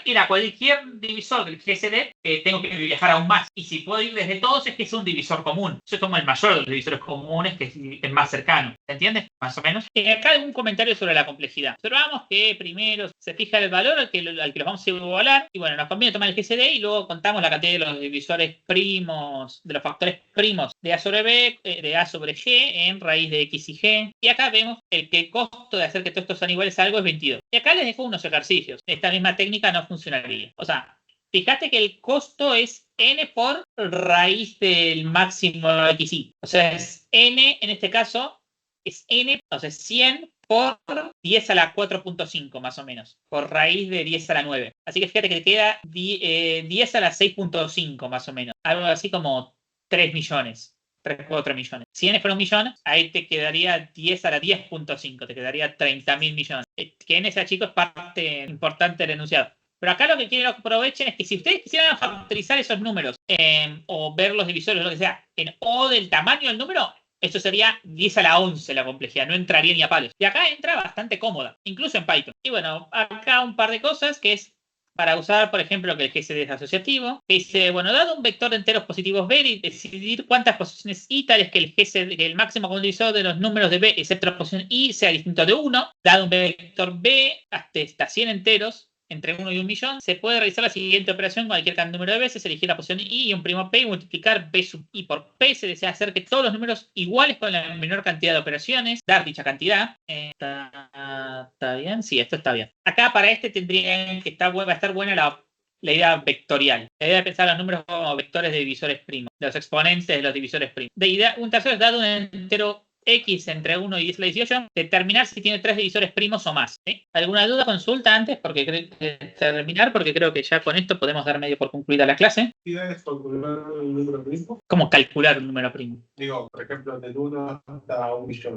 ir a cualquier divisor del GCD, tengo que viajar aún más. Y si puedo ir desde todos, es que es un divisor común. Yo tomo el mayor de los divisores comunes, que es el más cercano. ¿Se entiende? Más o menos. Acá hay un comentario sobre la complejidad. Observamos que primero se fija el valor al que los vamos a igualar. Y bueno, nos conviene tomar el GCD y luego contamos la cantidad de los divisores primos, de los factores primos de A sobre B, de A sobre G en raíz de X y G. Y acá vemos que el costo de hacer que todos estos sean iguales a algo es 22. Y acá les dejo unos ejercicios. Esta misma técnica no funcionaría. O sea, fíjate que el costo es n por raíz del máximo XY. O sea, es n, en este caso, es n, o sea, 100 por 10 a la 4.5 más o menos, por raíz de 10 a la 9. Así que fíjate que te queda 10 a la 6.5 más o menos. Algo así como 3 millones. 3,4 millones. Si n fuera un millón, ahí te quedaría 10 a la 10.5, te quedaría 30.000 millones. Que n sea chico es parte importante del enunciado. Pero acá lo que quiero que aprovechen es que si ustedes quisieran factorizar esos números o ver los divisores o lo que sea en O del tamaño del número, esto sería 10 a la 11 la complejidad, no entraría ni a palos. Y acá entra bastante cómoda, incluso en Python. Y bueno, acá un par de cosas que es para usar, por ejemplo, que el GCD es asociativo, que dice, bueno, dado un vector de enteros positivos B y decidir cuántas posiciones I tales que el GCD, que el máximo común divisor de los números de B, excepto la posición I, sea distinto de 1, dado un vector B hasta 100 enteros, entre 1 y 1 millón, se puede realizar la siguiente operación con cualquier número de veces, elegir la posición I y un primo P y multiplicar B sub I por P. Se desea hacer que todos los números iguales con la menor cantidad de operaciones, dar dicha cantidad. ¿Está bien? Sí, esto está bien. Acá para este tendría que va a estar buena la idea vectorial. La idea de pensar los números como vectores de divisores primos, de los exponentes de los divisores primos. Un tercero es dado un entero X entre 1 y 10 a la 18, determinar si tiene 3 divisores primos o más. ¿Sí? ¿Alguna duda? Consulta antes, porque creo que ya con esto podemos dar medio por concluida la clase. ¿Quieres calcular el número primo? ¿Cómo calcular un número primo? Digo, por ejemplo, del 1 hasta 1 millón.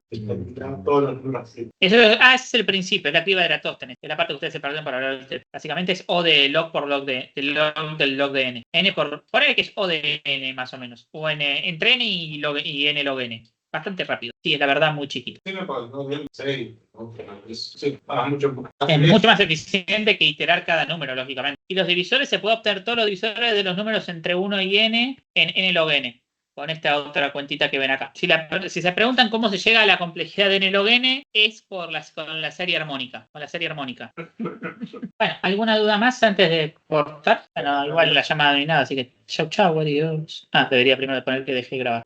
Todos los números primos. Ese es el principio, es la actividad de Eratóstenes. Es la parte que ustedes se perdieron para hablar de usted. Básicamente es O de log por log de log del log de n. N por ahí que es O de n más o menos. O n entre n y n log n. Bastante rápido. Sí, es la verdad muy chiquito. Sí, es mucho más eficiente que iterar cada número, lógicamente. Y los divisores, se puede obtener todos los divisores de los números entre 1 y n en n log n. Con esta otra cuentita que ven acá. Si se preguntan cómo se llega a la complejidad de n log n, es con la serie armónica. Bueno, ¿alguna duda más antes de cortar? Bueno, igual la llamada no hay nada, así que chau, adiós. Debería primero poner que dejé grabar.